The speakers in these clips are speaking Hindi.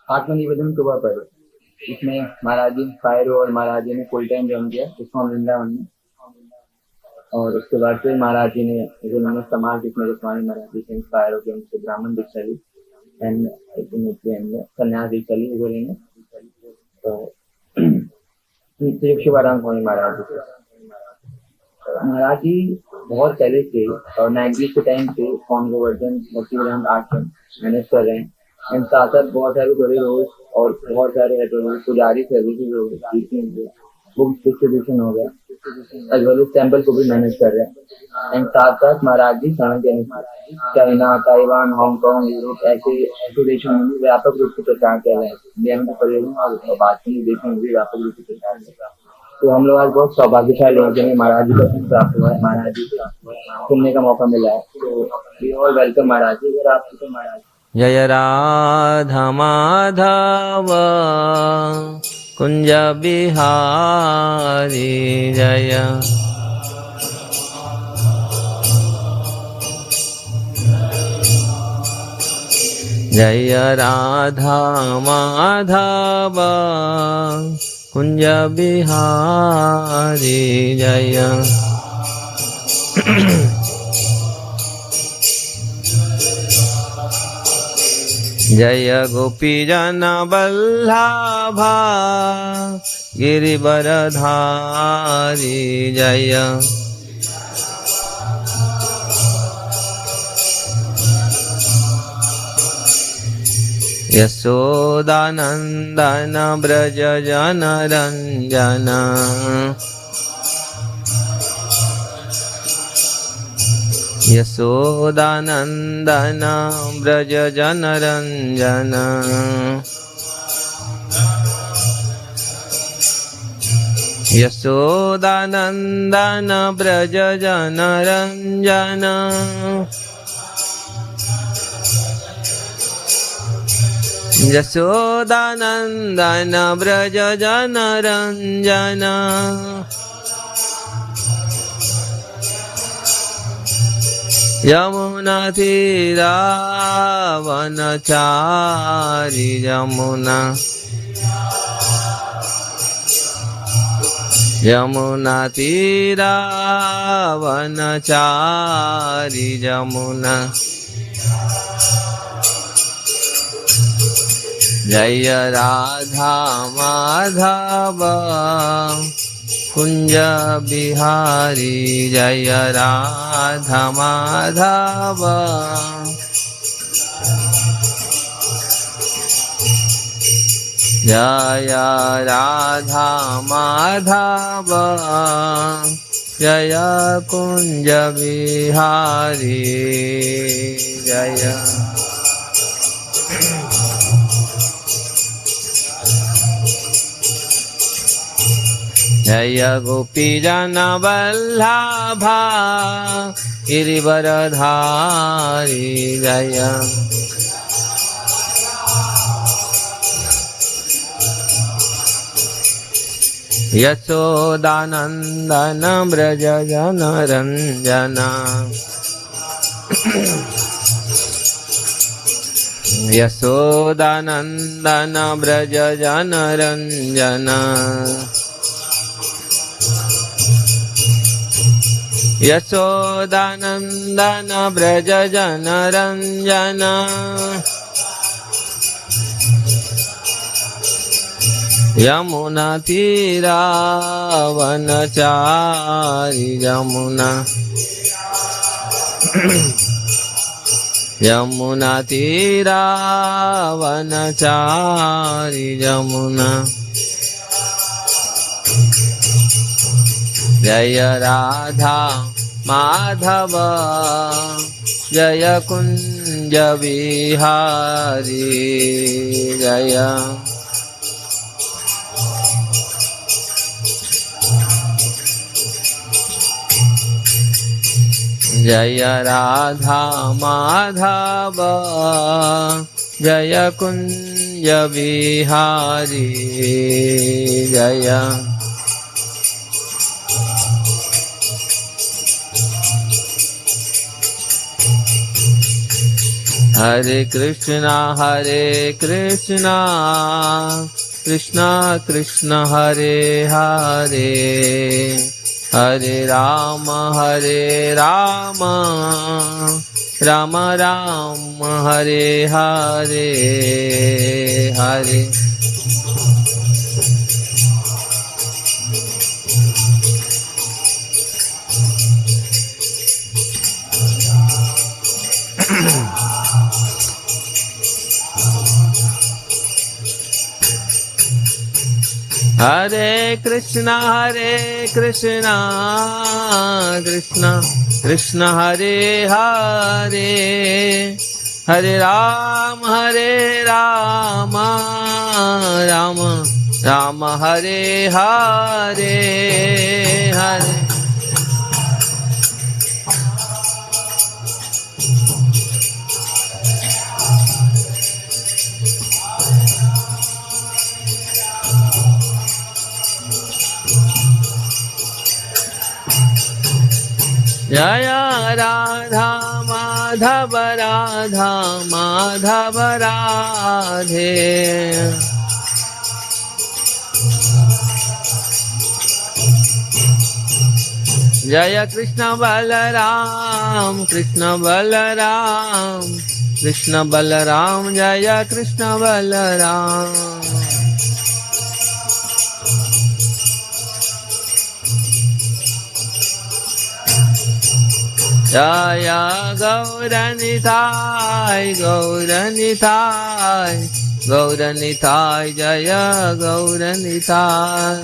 आत्मनिवेदन सुबह पर इसमें महाराज जी फायर और महाराज जी ने फुल टाइम ज्वाइन किया इस्कॉन वृंदावन में। और उसके बाद फिर महाराज जी ने जिन्होंने समाज जिसमें गोस्वामी महाराज जी से इंस्पायर होकर उनसे ब्राह्मण दीक्षा ली एंड संन्यास दीक्षा ली गोरी ने। तो शिवाराम स्वामी महाराज जी महाराज जी बहुत पहले से और 90s के टाइम से कौन गोवर्धन भक्तिवेदांत आश्रम मैनेज कर रहे हैं एंड साथ साथ बहुत सारे बड़े रोज और बहुत सारे पुजारी सर्विसेज हो गए, बुक्स डिस्ट्रीब्यूशन हो गया, एज वेल एज टेम्पल को भी मैनेज कर रहे हैं। एंड साथ साथ महाराज जी चाइना, ताइवान, हांगकांग, यूरोप ऐसे ऐसे देशों में भी व्यापक रूप से प्रचार कर रहे हैं। इंडिया में और बाकी देशों में भी व्यापक रूप से प्रचार कर रहे हैं। तो हम लोग आज बहुत सौभाग्यशाली हैं जिन्हें महाराज जी का प्राप्त हुआ है, महाराज जी से सुनने का मौका मिला है। तो वी ऑल वेलकम महाराज जी। अगर आपको तो महाराज जय राधा माधव कुंज बिहारी जय। जय राधा माधव कुंज बिहारी जय। जय गोपी जन वल्लभा गिरिवरधारी जय। यशोदानंदन ब्रज जन रंजन यशोदानंदन ब्रज जन रंजन। यशोदानंदन ब्रज जन रंजन। यशोदानंदन ब्रज जन रंजन। यमुना तीरावनचारी यमुना। यमुना तीरावनचारी यमुना। जय राधा माधव कुंज बिहारी जय राधा माधव। जय राधा माधव जय कुंज बिहारी जय। जय गोपी जन वल्लभा गिरिवरधारी जय। यशोदानंदन ब्रज जन रंजन। यशोदानंदन ब्रज जन रंजन। यशोदानंदन ब्रज जन रंजन। यमुना तीरावनचारी यमुना। यमुना तीरावनचारी यमुना। जय राधा माधव जय कुंज बिहारी जय। जय राधा माधव जय कुंज बिहारी जय। Hare Krishna, Krishna Krishna Hare Hare, Hare Rama, Rama Rama Hare Hare, Hare Hare Krishna, Krishna Krishna Hare Hare, Hare Rama, Rama Rama Hare Hare, Hare Jaya Radha Madhava, Radha Madhava Radhe, Jaya Krishna Balaram, Krishna Balaram, Krishna Balaram, Jaya Krishna Balaram. Jaya Gauranitai, Gauranitai, Gauranitai, Jaya Gauranitai.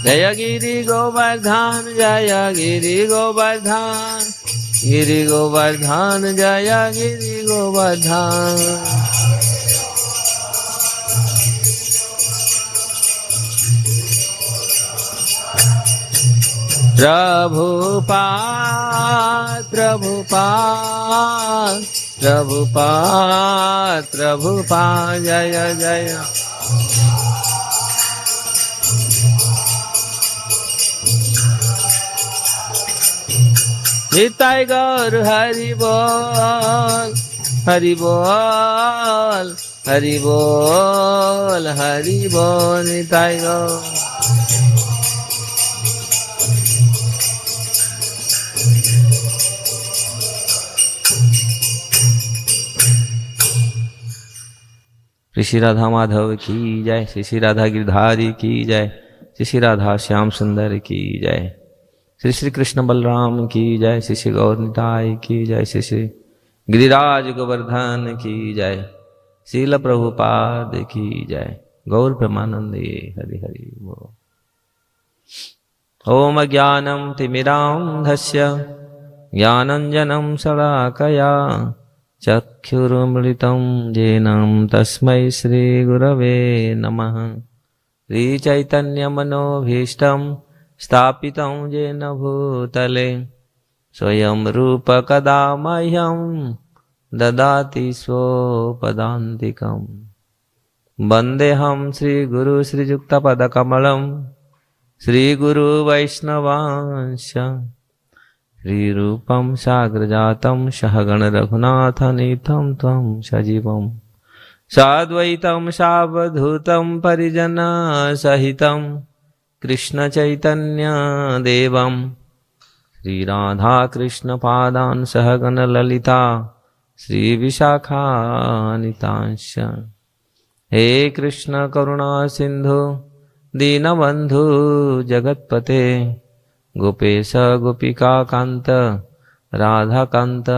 Jaya Giri Govardhan, Jaya Giri Govardhan, Giri Govardhan, Jaya Giri Govardhan. Prabhupada, Prabhupada, Prabhupada, Prabhupada, Jaya Jaya. Nitai Gaur Hari Bol, Hari Bol, Hari Bol, Hari Bol, Nitai Gaur. Shri Radha Madhav की जय, श्री राधा गिरधारी की जय, श्री राधा श्याम सुंदर की जय, श्री कृष्ण बलराम की जय, श्री गौर निताई की जय, श्री गिरिराज गोवर्धन की जय, श्रील प्रभुपाद की जय, गौर प्रेमानंदे हरि हरि बोल। ओम ज्ञानं तिमिरान्धस्य ज्ञानञ्जनं शलाकया चक्षुरुन्मिलितं येन तस्मै श्रीगुरवे नमः। श्रीचैतन्यमनोभीष्टं स्थापितं येन भूतले स्वयं रूप कदा मह्यं ददाति स्वपदान्तिकम्। वन्देऽहं श्रीगुरु श्रीयुक्तपदकमलं श्रीगुरु वैष्णवांश श्रीरूपं साग्रजातं सहगण रघुनाथनीतं त्वं सजीवं साद्वैतं सावधूतं परिजनसहितं कृष्णचैतन्यदेवं श्रीराधाकृष्णपादान् सहगण ललिता श्रीविशाखान्वितांश्च। हे कृष्ण करुणा सिन्धु दीनबन्धु जगत्पते गोपेश गोपिका कांत राधा कांत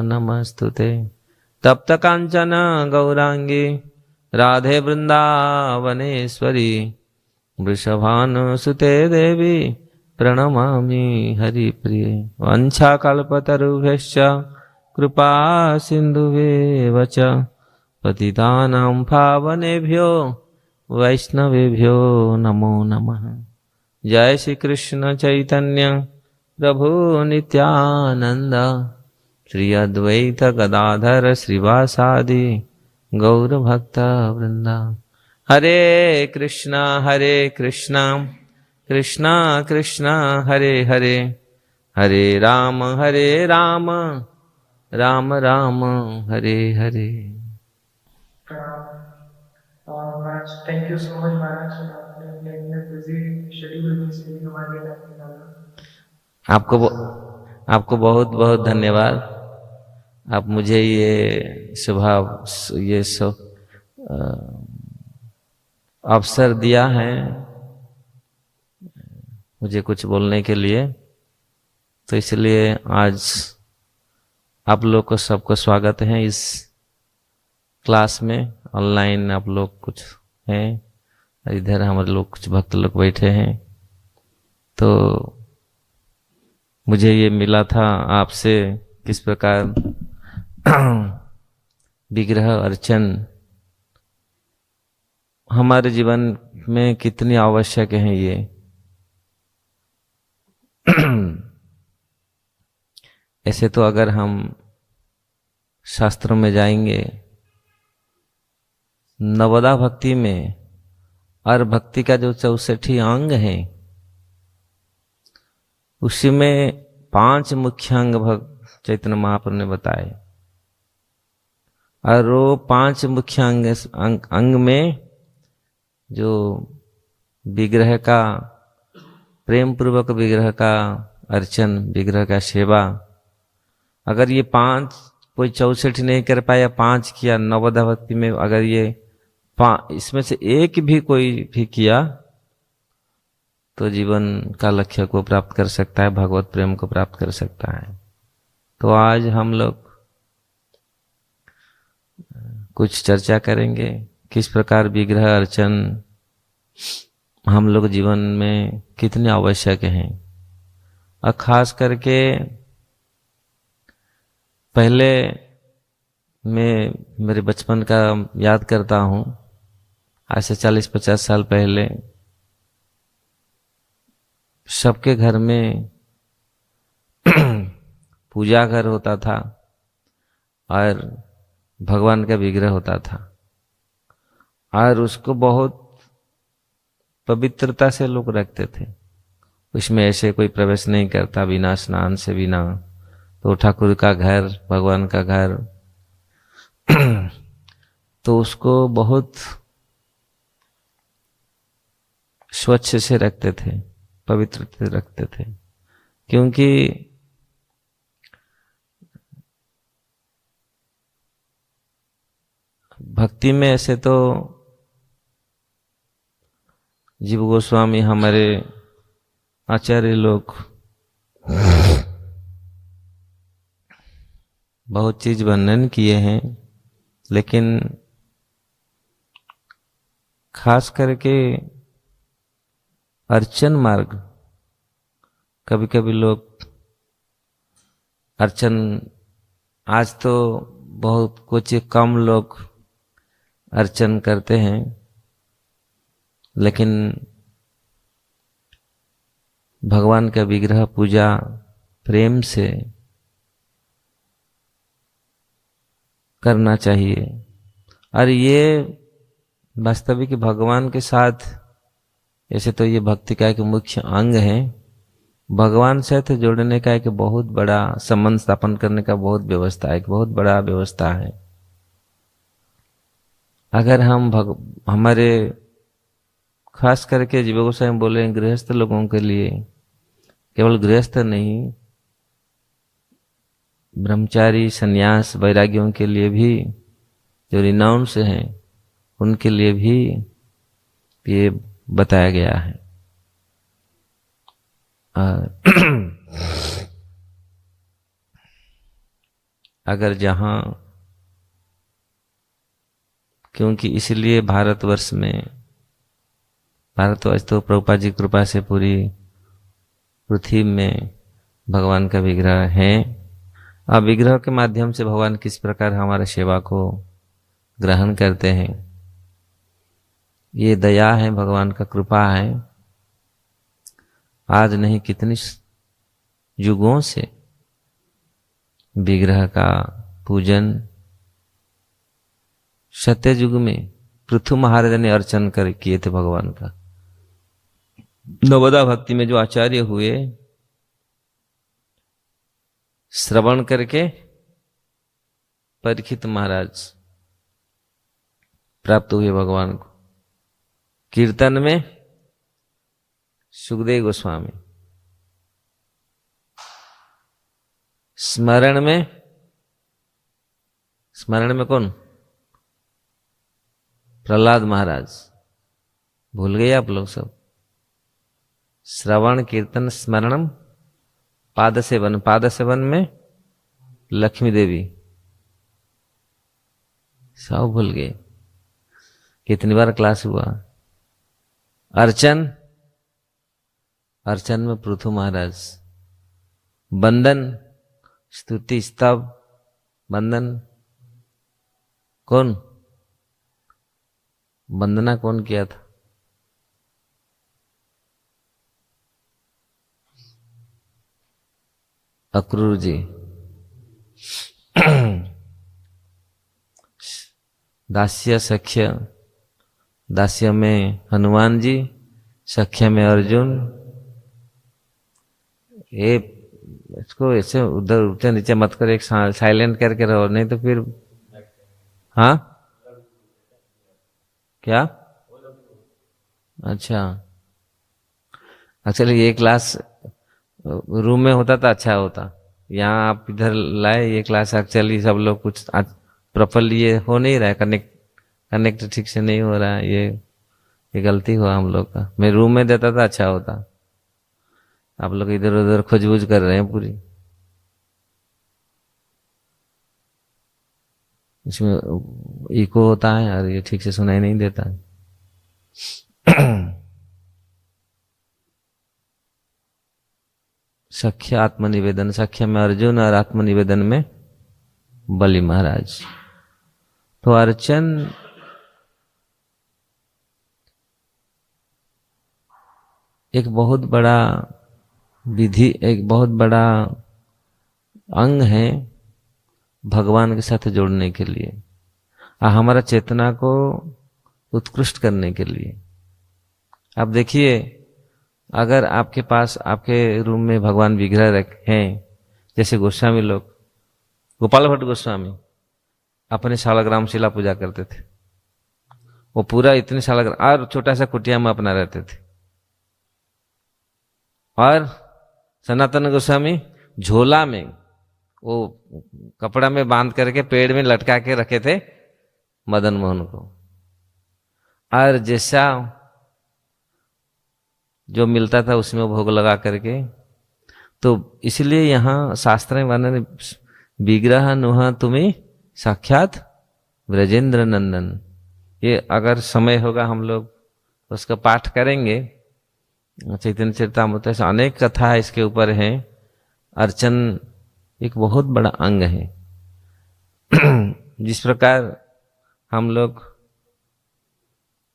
नमस्तुते। तप्त कांचन गौरांगी राधे वृंदावनेश्वरी वृषभानुसुते देवी प्रणमामि हरिप्रिये। वंशाकल्पतरुभ्यश्च कृपा सिन्धुभ्येव च पतितानां पावनेभ्यो वैष्णवेभ्यो नमो नमः। जय श्री कृष्ण चैतन्य प्रभु नित्यानंद श्री अद्वैत गदाधर श्रीवासादि गौर भक्त वृंदा। हरे कृष्णा कृष्णा कृष्णा हरे हरे, हरे Ram Ram Ram Hare Hare. Maharaj, thank you so much, Maharaj, for making a busy schedule में से भी हमारे लिए टाइम निकाला। आपको बहुत बहुत धन्यवाद। आप मुझे ये अवसर दिया है मुझे कुछ बोलने के लिए, तो इसलिए आज आप लोग को सबको स्वागत है इस क्लास में। ऑनलाइन आप लोग कुछ हैं, इधर हमारे लोग कुछ भक्त लोग बैठे हैं। तो मुझे ये मिला था आपसे किस प्रकार विग्रह अर्चन हमारे जीवन में कितनी आवश्यक है। ये ऐसे तो अगर हम शास्त्रों में जाएंगे, नवदा भक्ति में, और भक्ति का जो 64 अंग है उसी में 5 मुख्य अंग चैतन्य महाप्रभु ने बताए। और वो 5 मुख्य अंग में जो विग्रह का प्रेम पूर्वक विग्रह का अर्चन, विग्रह का सेवा, अगर ये 5 कोई 64 नहीं कर पाया, 5 किया नवदा भक्ति में, अगर ये इसमें से एक भी कोई भी किया तो जीवन का लक्ष्य को प्राप्त कर सकता है, भगवत प्रेम को प्राप्त कर सकता है। तो आज हम लोग कुछ चर्चा करेंगे किस प्रकार विग्रह अर्चन हम लोग जीवन में कितने आवश्यक हैं। और खास करके पहले मैं मेरे बचपन का याद करता हूँ, आज से 40-50 साल पहले सबके घर में पूजा घर होता था और भगवान का विग्रह होता था, और उसको बहुत पवित्रता से लोग रखते थे। उसमें ऐसे कोई प्रवेश नहीं करता बिना स्नान से, बिना। तो ठाकुर का घर, भगवान का घर तो उसको बहुत स्वच्छ से रखते थे, पवित्र से रखते थे, क्योंकि भक्ति में ऐसे तो जीव गोस्वामी हमारे आचार्य लोग बहुत चीज वर्णन किए हैं, लेकिन खास करके अर्चन मार्ग, कभी कभी लोग अर्चन, आज तो बहुत कुछ कम लोग अर्चन करते हैं, लेकिन भगवान का विग्रह पूजा प्रेम से करना चाहिए। और ये वास्तविक भगवान के साथ, ऐसे तो ये भक्ति का एक मुख्य अंग है, भगवान से तो जोड़ने का एक बहुत बड़ा संबंध स्थापन करने का बहुत व्यवस्था है, एक बहुत बड़ा व्यवस्था है। अगर हम हमारे खास करके जीव गोस्वामी बोले गृहस्थ लोगों के लिए, केवल गृहस्थ नहीं, ब्रह्मचारी, सन्यास, वैरागियों के लिए भी, जो रिनाउंस हैं उनके लिए भी ये बताया गया है। अगर जहां, क्योंकि इसलिए भारतवर्ष तो प्रभुपाद जी कृपा से पूरी पृथ्वी में भगवान का विग्रह है। अब विग्रह के माध्यम से भगवान किस प्रकार हमारा सेवा को ग्रहण करते हैं, ये दया है, भगवान का कृपा है। आज नहीं कितनी युगों से विग्रह का पूजन, सत्य युग में पृथु महाराज ने अर्चन किए थे भगवान का। नवदा भक्ति में जो आचार्य हुए, श्रवण करके परीक्षित महाराज प्राप्त हुए भगवान को। कीर्तन में सुखदेव गोस्वामी, स्मरण में कौन? प्रहलाद महाराज। भूल गए आप लोग सब? श्रवण कीर्तन स्मरणम पाद सेवन में लक्ष्मी देवी। सब भूल गए। कितनी बार क्लास हुआ? अर्चन में पृथु महाराज। बंदन स्तुति स्तव बंदन कौन? वंदना कौन किया था? अक्रूर जी। दास्य सख्य, दास्य में हनुमान जी, सख्य में अर्जुन। ये इसको ऐसे उधर ऊंचे नीचे मत कर, एक साइलेंट करके रहो, नहीं तो फिर। हाँ क्या? अच्छा, एक्चुअली ये क्लास रूम में होता था अच्छा होता। यहाँ आप इधर लाए ये क्लास, एक्चुअली सब लोग कुछ प्रॉपरली ये हो नहीं रहा है, कनेक्ट ठीक से नहीं हो रहा है। ये गलती हुआ हम लोग का। मैं रूम में देता था अच्छा होता। आप लोग इधर उधर खोजबूझ कर रहे हैं पूरी। इसमें इको होता है और ये ठीक से सुनाई नहीं देता है। सख्य आत्मनिवेदन, सख्य में अर्जुन और आत्मनिवेदन में बलि महाराज। तो अर्चन एक बहुत बड़ा विधि, एक बहुत बड़ा अंग है भगवान के साथ जोड़ने के लिए और हमारा चेतना को उत्कृष्ट करने के लिए। आप देखिए, अगर आपके पास आपके रूम में भगवान विग्रह हैं, जैसे गोस्वामी लोग, गोपाल भट्ट गोस्वामी अपने शालग्राम शिला पूजा करते थे। वो पूरा इतने शालग्राम और छोटा सा कुटिया में अपना रहते थे। और सनातन गोस्वामी झोला में वो कपड़ा में बांध करके पेड़ में लटका के रखे थे मदन मोहन को। और जैसा जो मिलता था उसमें भोग लगा करके। तो इसलिए यहाँ शास्त्र में वर्णन, विग्रह नुहा तुम्हें साक्षात ब्रजेंद्र नंदन। ये अगर समय होगा हम लोग उसका पाठ करेंगे। चैतन्य चरितामृत से अनेक कथा इसके ऊपर हैं। अर्चन एक बहुत बड़ा अंग है। जिस प्रकार हम लोग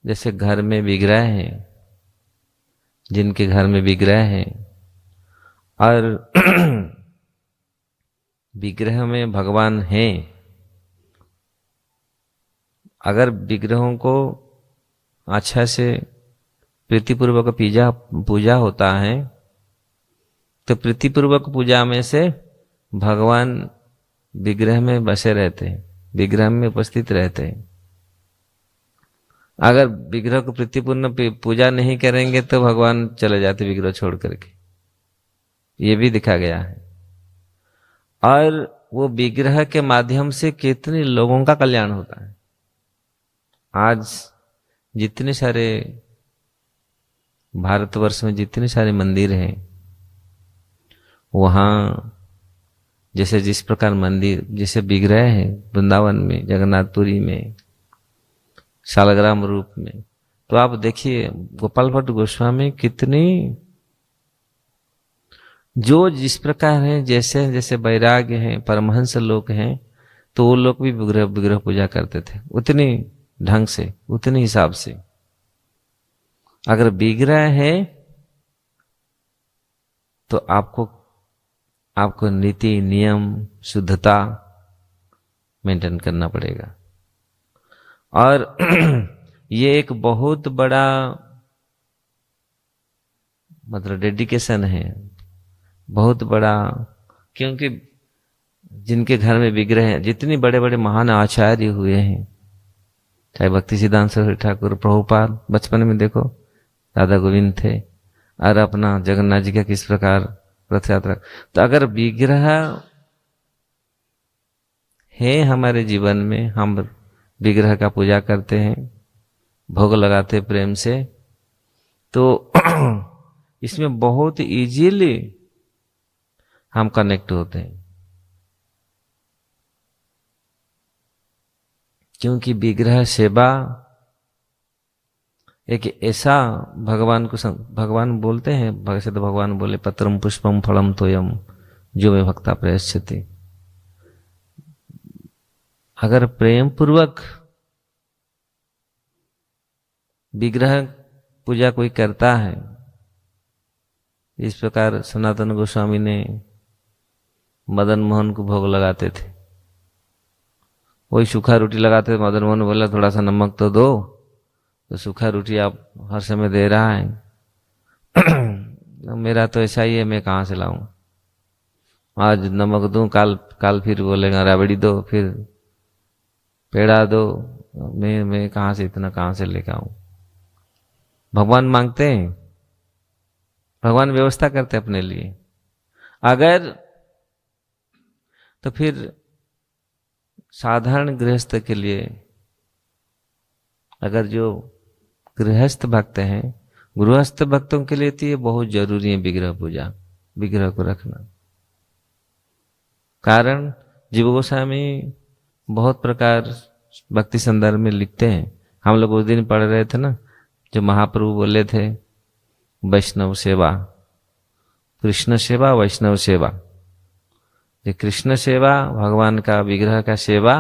जैसे घर में विग्रह हैं, जिनके घर में विग्रह है और विग्रह में भगवान हैं, अगर विग्रहों को अच्छा से प्रीतिपूर्वक पूजा होता है तो प्रीतिपूर्वक पूजा में से भगवान विग्रह में बसे रहते हैं, विग्रह में उपस्थित रहते हैं। अगर विग्रह को प्रीतिपूर्ण पूजा नहीं करेंगे तो भगवान चले जाते विग्रह छोड़ करके। ये भी दिखा गया है। और वो विग्रह के माध्यम से कितने लोगों का कल्याण होता है। आज जितने सारे भारतवर्ष में जितने सारे मंदिर हैं, वहाँ जैसे जिस प्रकार मंदिर जैसे विग्रह है वृंदावन में, जगन्नाथपुरी में, शालग्राम रूप में, तो आप देखिए गोपाल भट्ट गोस्वामी कितनी जो जिस प्रकार है, जैसे जैसे वैराग्य हैं, परमहंस लोग हैं, तो वो लोग भी विग्रह पूजा करते थे उतनी ढंग से, उतने हिसाब से। अगर विग्रह है तो आपको नीति नियम शुद्धता मेंटेन करना पड़ेगा। और ये एक बहुत बड़ा मतलब डेडिकेशन है बहुत बड़ा। क्योंकि जिनके घर में विग्रह हैं, जितने बड़े बड़े महान आचार्य हुए हैं, चाहे भक्ति सिद्धांत सरस्वती ठाकुर, प्रभुपाद, बचपन में देखो राधा गोविंद थे, और अपना जगन्नाथ जी का किस प्रकार रथ यात्रा। तो अगर विग्रह है हमारे जीवन में, हम विग्रह का पूजा करते हैं, भोग लगाते प्रेम से, तो इसमें बहुत इजीली हम कनेक्ट होते हैं। क्योंकि विग्रह सेवा एक ऐसा भगवान को भगवान बोलते हैं, वैसे तो भगवान बोले पत्रम पुष्पम फलम तोयम जो में भक्ता प्रयश्यति। अगर प्रेम पूर्वक विग्रह पूजा कोई करता है, इस प्रकार सनातन गोस्वामी ने मदन मोहन को भोग लगाते थे, वही सूखा रोटी लगाते थे, मदन मोहन बोला थोड़ा सा नमक तो दो, तो सूखा रोटी आप हर समय दे रहा है। मेरा तो ऐसा ही है, मैं कहाँ से लाऊं, आज नमक दूं, काल फिर बोलेगा राबड़ी दो, फिर पेड़ा दो, मैं कहाँ से इतना कहाँ से लेकर आऊं। भगवान मांगते हैं, भगवान व्यवस्था करते अपने लिए। अगर तो फिर साधारण गृहस्थ के लिए, अगर जो गृहस्थ भक्त हैं, गृहस्थ भक्तों के लिए तो ये बहुत जरूरी है विग्रह पूजा, विग्रह को रखना। कारण जीव गोस्वामी बहुत प्रकार भक्ति संदर्भ में लिखते हैं। हम लोग उस दिन पढ़ रहे थे ना, जो महाप्रभु बोले थे वैष्णव सेवा, कृष्ण सेवा, वैष्णव सेवा। ये कृष्ण सेवा, भगवान का विग्रह का सेवा,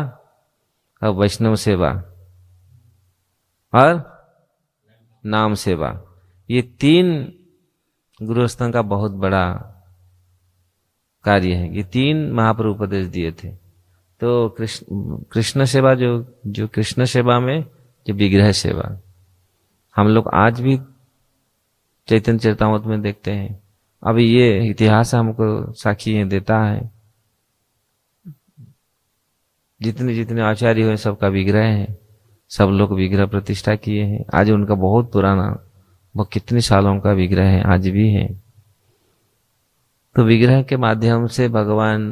और वैष्णव सेवा और नाम सेवा, ये तीन गृहस्थों का बहुत बड़ा कार्य है। ये तीन महाप्रभु उपदेश दिए थे। तो कृष्ण सेवा, जो कृष्ण सेवा में जो विग्रह सेवा, हम लोग आज भी चैतन्य चरितामृत में देखते हैं। अभी ये इतिहास हमको साक्षी देता है, जितने जितने आचार्य हुए सबका विग्रह है, सब लोग विग्रह प्रतिष्ठा किए हैं। आज उनका बहुत पुराना, वो कितने सालों का विग्रह है, आज भी है। तो विग्रह के माध्यम से भगवान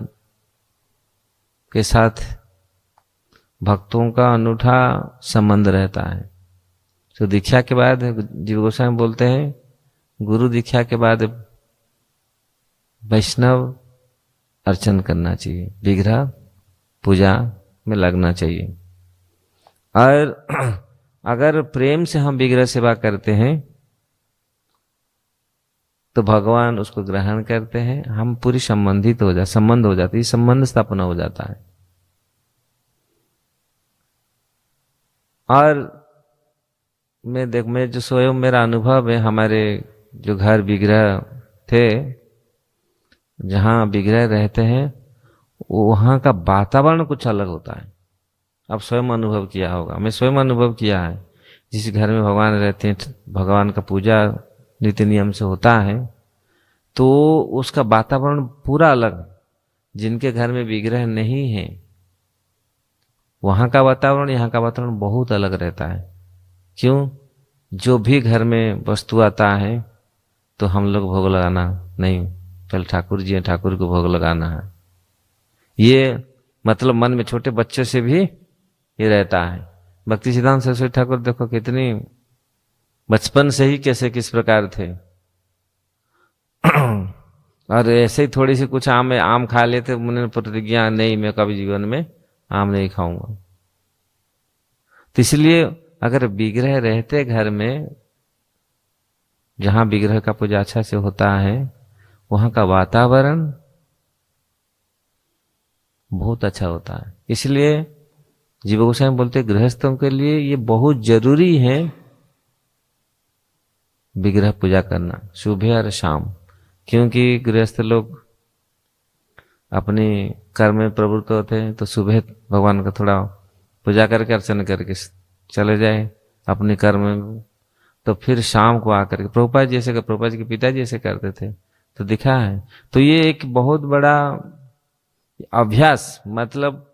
के साथ भक्तों का अनूठा संबंध रहता है। तो दीक्षा के बाद जीव गोस्वामी बोलते हैं, गुरु दीक्षा के बाद वैष्णव अर्चन करना चाहिए, विग्रह पूजा में लगना चाहिए। और अगर प्रेम से हम विग्रह सेवा करते हैं तो भगवान उसको ग्रहण करते हैं, हम पूरी संबंधित हो जाते, संबंध हो जाती है, संबंध स्थापना हो जाता है। और मैं जो स्वयं मेरा अनुभव है, हमारे जो घर विग्रह थे, जहाँ विग्रह रहते हैं, वहाँ का वातावरण कुछ अलग होता है। आप स्वयं अनुभव किया होगा, मैं स्वयं अनुभव किया है। जिस घर में भगवान रहते हैं, भगवान का पूजा नीति नियम से होता है, तो उसका वातावरण पूरा अलग। जिनके घर में विग्रह नहीं है, वहाँ का वातावरण यहाँ का वातावरण बहुत अलग रहता है। क्यों? जो भी घर में वस्तु आता है तो हम लोग भोग लगाना नहीं, पहले ठाकुर जी हैं, ठाकुर को भोग लगाना है। ये मतलब मन में छोटे बच्चे से भी ये रहता है। भक्ति सिद्धांत सरस्वती ठाकुर देखो कितनी बचपन से ही कैसे किस प्रकार थे। और ऐसे ही थोड़ी सी कुछ आम खा लेते, उन्होंने प्रतिज्ञा, नहीं मैं कभी जीवन में आम नहीं खाऊंगा। तो इसलिए अगर विग्रह रहते घर में, जहां विग्रह का पूजा अच्छा से होता है, वहां का वातावरण बहुत अच्छा होता है। इसलिए जीव गोस्वामी बोलते गृहस्थों के लिए ये बहुत जरूरी है विग्रह पूजा करना, सुबह और शाम। क्योंकि गृहस्थ लोग अपने कर्म में प्रवृत्त होते हैं, तो सुबह भगवान का थोड़ा पूजा करके अर्चन करके चले जाए अपने कर्म में, तो फिर शाम को आकर के प्रभुपाद जी ऐसे, प्रभुपाद जी के पिताजी ऐसे करते थे, तो दिखा है। तो ये एक बहुत बड़ा अभ्यास, मतलब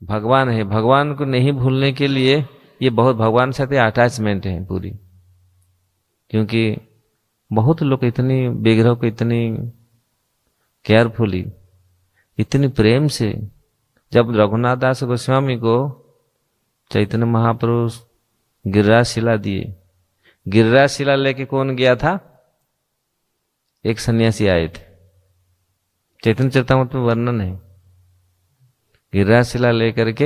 भगवान है, भगवान को नहीं भूलने के लिए ये बहुत भगवान से अटैचमेंट है पूरी। क्योंकि बहुत लोग इतनी विग्रह को इतनी केयरफुली, इतनी प्रेम से, जब रघुनाथ दास गोस्वामी को चैतन्य महाप्रभु गिरिराज शिला दिए, गिरिराज शिला लेके कौन गया था? एक सन्यासी आए थे, चैतन्य चरितामृत में वर्णन है। गिरिराज शिला लेकर के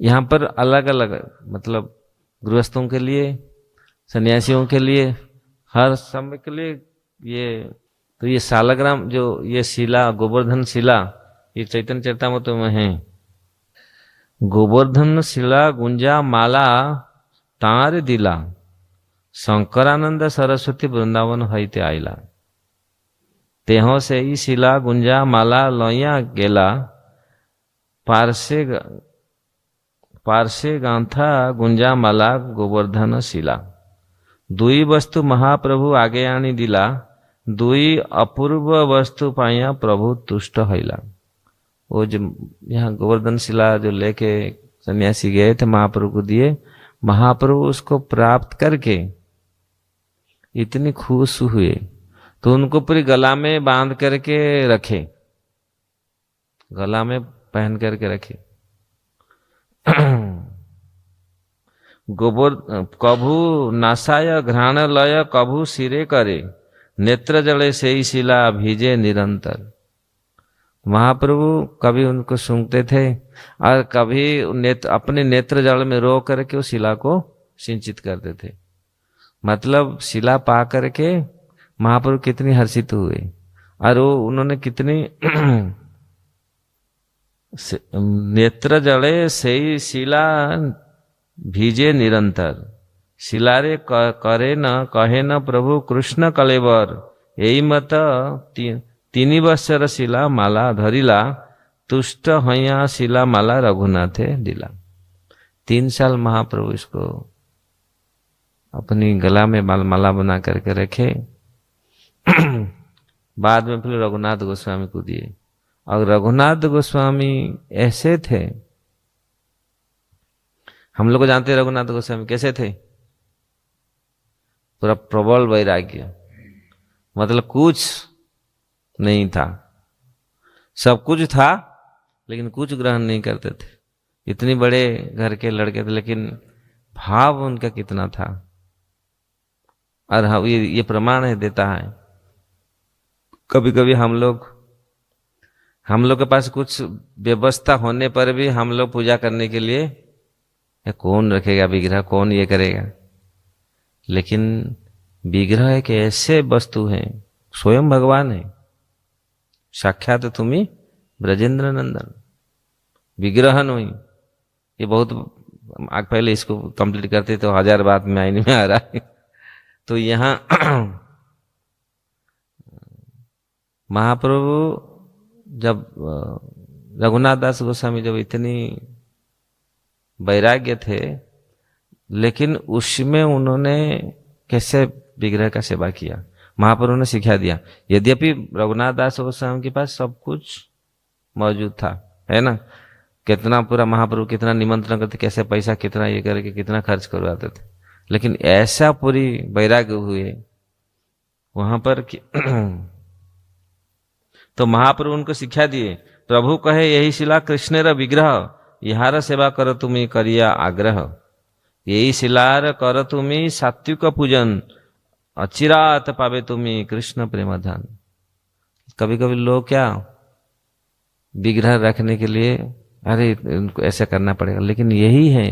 यहाँ पर अलग अलग, मतलब गृहस्थों के लिए, सन्यासियों के लिए, हर समय के लिए ये। तो ये सालग्राम जो ये शिला, गोवर्धन शिला, ये चैतन्य चरितामृत में है। गोवर्धन शिला गुंजा माला तार दिला, शंकरानंद सरस्वती वृंदावन हईते आइला। तेहो से ही शिला गुंजा माला लइया गेला, पार्श्वे गांथा गुंजा माला गोवर्धन शिला। दुई वस्तु महाप्रभु आगे आनी दिला, दुई अपूर्व वस्तु पाया प्रभु तुष्ट हईला। वो जो यहाँ गोवर्धन शिला जो लेके सन्यासी गए थे, महाप्रभु को दिए, महाप्रभु उसको प्राप्त करके इतनी खुश हुए, तो उनको पूरी गला में बांध करके रखे, गला में पहन करके रखे। गोबर कभू नासाय घ्राण लय, कभू सिरे करे, नेत्र जले से ही शिला भीजे निरंतर। महाप्रभु कभी उनको सूंघते थे और कभी अपने नेत्र जल में रो करके उस शिला को सिंचित करते थे। मतलब शिला पा करके महाप्रभु कितनी हर्षित हुए, और वो उन्होंने कितनी नेत्र जले से ही शिला भीजे निरंतर, शिलारे करे न कहे न प्रभु कृष्ण कलेवर, यही मत तीनी वर्षर शिला माला धरिला, तुष्ट हैया शिला माला रघुनाथे दिला। 3 साल महाप्रभु इसको अपनी गला में माला बना करके रखे। बाद में फिर रघुनाथ गोस्वामी को दिए। और रघुनाथ गोस्वामी ऐसे थे, हम लोग को जानते हैं रघुनाथ गोस्वामी कैसे थे? पूरा प्रबल वैराग्य, मतलब कुछ नहीं था, सब कुछ था लेकिन कुछ ग्रहण नहीं करते थे। इतने बड़े घर के लड़के थे, लेकिन भाव उनका कितना था। और ये प्रमाण है, देता है। कभी कभी हम लोग के पास कुछ व्यवस्था होने पर भी हम लोग पूजा करने के लिए, कौन रखेगा विग्रह, कौन ये करेगा। लेकिन विग्रह एक ऐसे वस्तु है, स्वयं भगवान है, साक्षात तुम्ही ब्रजेंद्र नंदन, विग्रह नहीं। ये बहुत आग पहले इसको कंप्लीट करते तो 1000 बात में आईने में आ रहा है। तो यहाँ महाप्रभु जब रघुनाथ दास गोस्वामी जब इतनी वैराग्य थे, लेकिन उसमें उन्होंने कैसे विग्रह का सेवा किया, महाप्रभु ने सिखा दिया। यद्यपि रघुनाथ दास गोस्वामी के पास सब कुछ मौजूद था, है ना, कितना पूरा महाप्रभु कितना निमंत्रण करते, कैसे पैसा कितना ये करके कितना खर्च करवाते थे, लेकिन ऐसा पूरी वैराग्य हुए वहां पर कि तो महाप्रभु उनको शिक्षा दिए। प्रभु कहे यही शिला कृष्णेर विग्रह, इहार सेवा कर तुम्हें करिया आग्रह, यही शिलार कर तुम्हें सात्विक पूजन, अचिरात पावे तुम्हें कृष्ण प्रेमधन। कभी कभी लोग क्या विग्रह रखने के लिए, अरे उनको ऐसा करना पड़ेगा, लेकिन यही है,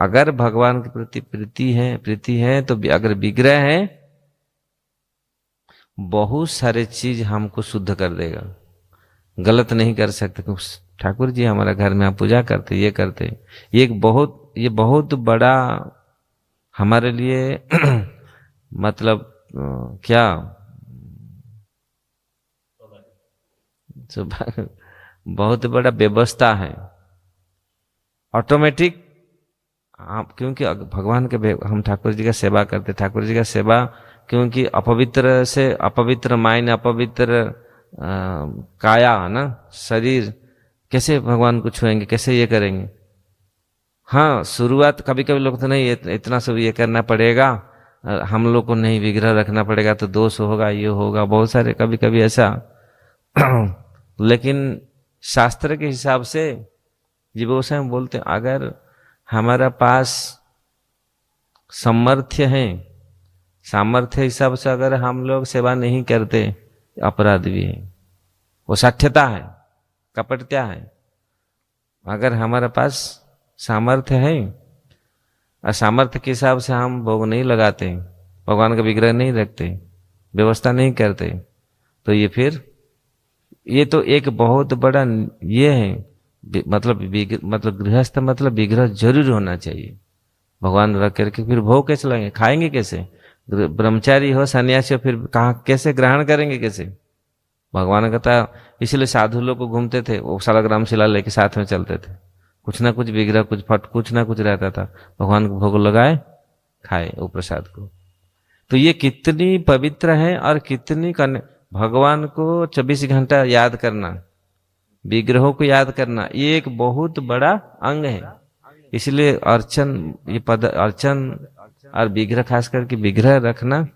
अगर भगवान के प्रति प्रीति है तो अगर विग्रह है, बहुत सारे चीज हमको शुद्ध कर देगा। गलत नहीं कर सकते। ठाकुर जी हमारा घर में आप पूजा करते, ये करते, ये बहुत बड़ा हमारे लिए मतलब क्या बहुत बड़ा व्यवस्था है। ऑटोमेटिक आप क्योंकि भगवान के हम ठाकुर जी का सेवा करते, ठाकुर जी का सेवा क्योंकि अपवित्र से अपवित्र माइंड, अपवित्र काया है ना, शरीर, कैसे भगवान को छुएंगे, कैसे ये करेंगे। हाँ शुरुआत कभी कभी लोग तो नहीं इतना सब ये करना पड़ेगा, हम लोग को नहीं विग्रह रखना पड़ेगा तो दोष होगा, ये होगा, बहुत सारे कभी कभी ऐसा लेकिन शास्त्र के हिसाब से जीव गोस्वामी बोलते हैं अगर हमारा पास सामर्थ्य है, सामर्थ्य हिसाब से अगर हम लोग सेवा नहीं करते अपराध भी है, वो साठ्यता है, कपटता है। अगर हमारे पास सामर्थ्य है और सामर्थ्य के हिसाब से हम भोग नहीं लगाते, भगवान का विग्रह नहीं रखते, व्यवस्था नहीं करते, तो ये फिर ये तो एक बहुत बड़ा ये है, मतलब गृहस्थ मतलब विग्रह जरूर होना चाहिए। भगवान रख करके फिर भोग कैसे लाएंगे, खाएंगे कैसे, ब्रह्मचारी हो सन्यासी हो फिर कहाँ कैसे ग्रहण करेंगे कैसे। भगवान कहता इसलिए साधु लोग को घूमते थे, वो सालग्राम शिला लेके साथ में चलते थे, कुछ ना कुछ विग्रह कुछ फट कुछ ना कुछ रहता था, भगवान को भोग लगाए खाए वो प्रसाद को। तो ये कितनी पवित्र है और कितनी भगवान को 24 घंटा याद करना, विग्रहों को याद करना, ये एक बहुत बड़ा अंग है। इसलिए अर्चन, ये पद अर्चन और विग्रह, खास करके विग्रह रखना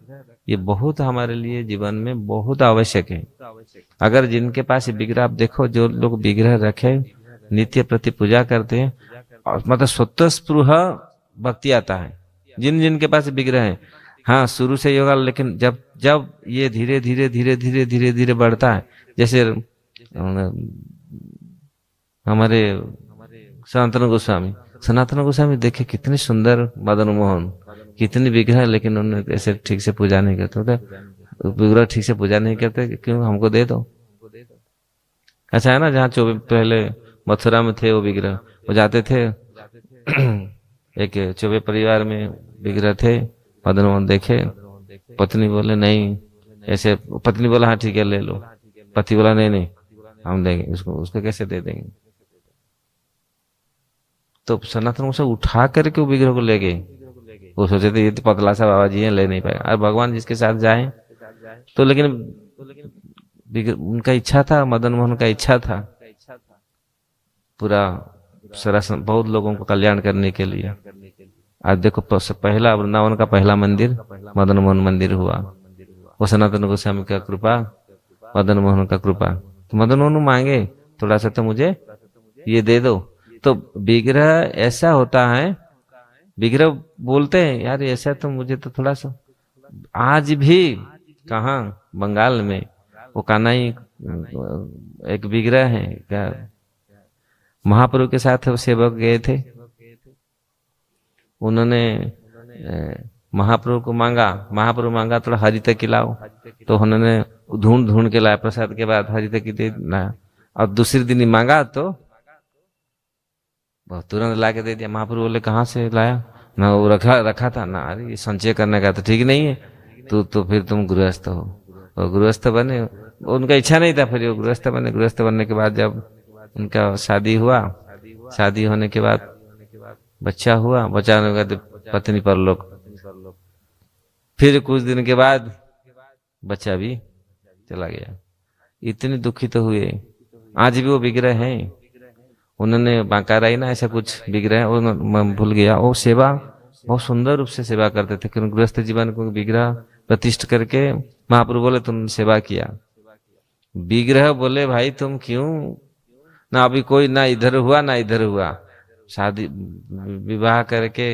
ये बहुत हमारे लिए जीवन में बहुत आवश्यक है। अगर जिनके पास विग्रह, आप देखो जो लोग विग्रह रखे नित्य प्रति पूजा करते हैं और मतलब स्वतःस्पृह भक्ति आता है, जिन जिनके पास विग्रह है। हाँ शुरू से ही होगा, लेकिन जब जब ये धीरे धीरे धीरे धीरे धीरे धीरे बढ़ता है, जैसे हमारे सनातन गोस्वामी देखे कितने सुंदर मदन मोहन, कितनी विग्रह, लेकिन उन्होंने ऐसे ठीक से पूजा नहीं करते, विग्रह ठीक से पूजा नहीं करते, क्यों हमको दे दो। अच्छा है ना, जहाँ पहले मथुरा में थे वो विग्रह, वो जाते थे एक चौबे परिवार में विग्रह थे, मदन मोहन देखे, पत्नी बोले नहीं ऐसे, पत्नी बोला हाँ ठीक है ले लो, पति बोला नहीं नहीं हम देंगे उसको कैसे दे देंगे। तो सनातन से उठा करके वो विग्रह को ले गए, वो सोचे थे ये तो पतला सा बाबा जी है, ले नहीं पाएगा। और भगवान जिसके साथ जाए तो, लेकिन उनका इच्छा था, मदन मोहन का इच्छा था पूरा बहुत लोगों को कल्याण करने के लिए। आज देखो पहला वृंदावन का पहला मंदिर मदन मोहन मंदिर हुआ, वो सनातन गोस्वामी का कृपा, मदन मोहन का कृपा। तो मदन मोहन मांगे थोड़ा सा तो मुझे ये दे दो। तो विग्रह ऐसा होता है, विग्रह बोलते हैं यार ऐसा तो मुझे तो थोड़ा सा, आज भी कहाँ बंगाल में वो कान्हाई एक विग्रह है क्या, महाप्रभु के साथ वो सेवक गए थे, उन्होंने महाप्रभु को मांगा, महाप्रभु मांगा थोड़ा हरी तक खिलाओ, तो उन्होंने ढूंढ ढूंढ के लाया, प्रसाद के बाद हरी तक दे लाया। और दूसरे दिन ही मांगा तो बहुत तुरंत ला के दे दिया। महाप्रभु बोले कहाँ से लाया, ना वो रखा था ना, अरे ये संचय करने का तो ठीक नहीं है, तो फिर तुम गृहस्थ हो। और गृहस्थ बने, उनका इच्छा नहीं था, फिर वो गृहस्थ बने। गृहस्थ बनने के बाद जब उनका शादी हुआ, शादी होने के बाद बच्चा हुआ, बच्चा होने के बाद पत्नी परलोक, फिर कुछ दिन के बाद बच्चा भी चला गया। इतने दुखी तो हुए। आज भी वो विग्रह हैं, उन्होंने बांका राई ना ऐसा कुछ विग्रह, मैं भूल गया, वो सेवा बहुत सुंदर रूप से सेवा करते थे, क्योंकि गृहस्थ जीवन को विग्रह प्रतिष्ठ करके महाप्रभु बोले तुमने सेवा किया। विग्रह बोले भाई तुम क्यों, ना अभी कोई ना इधर हुआ ना इधर हुआ, शादी विवाह करके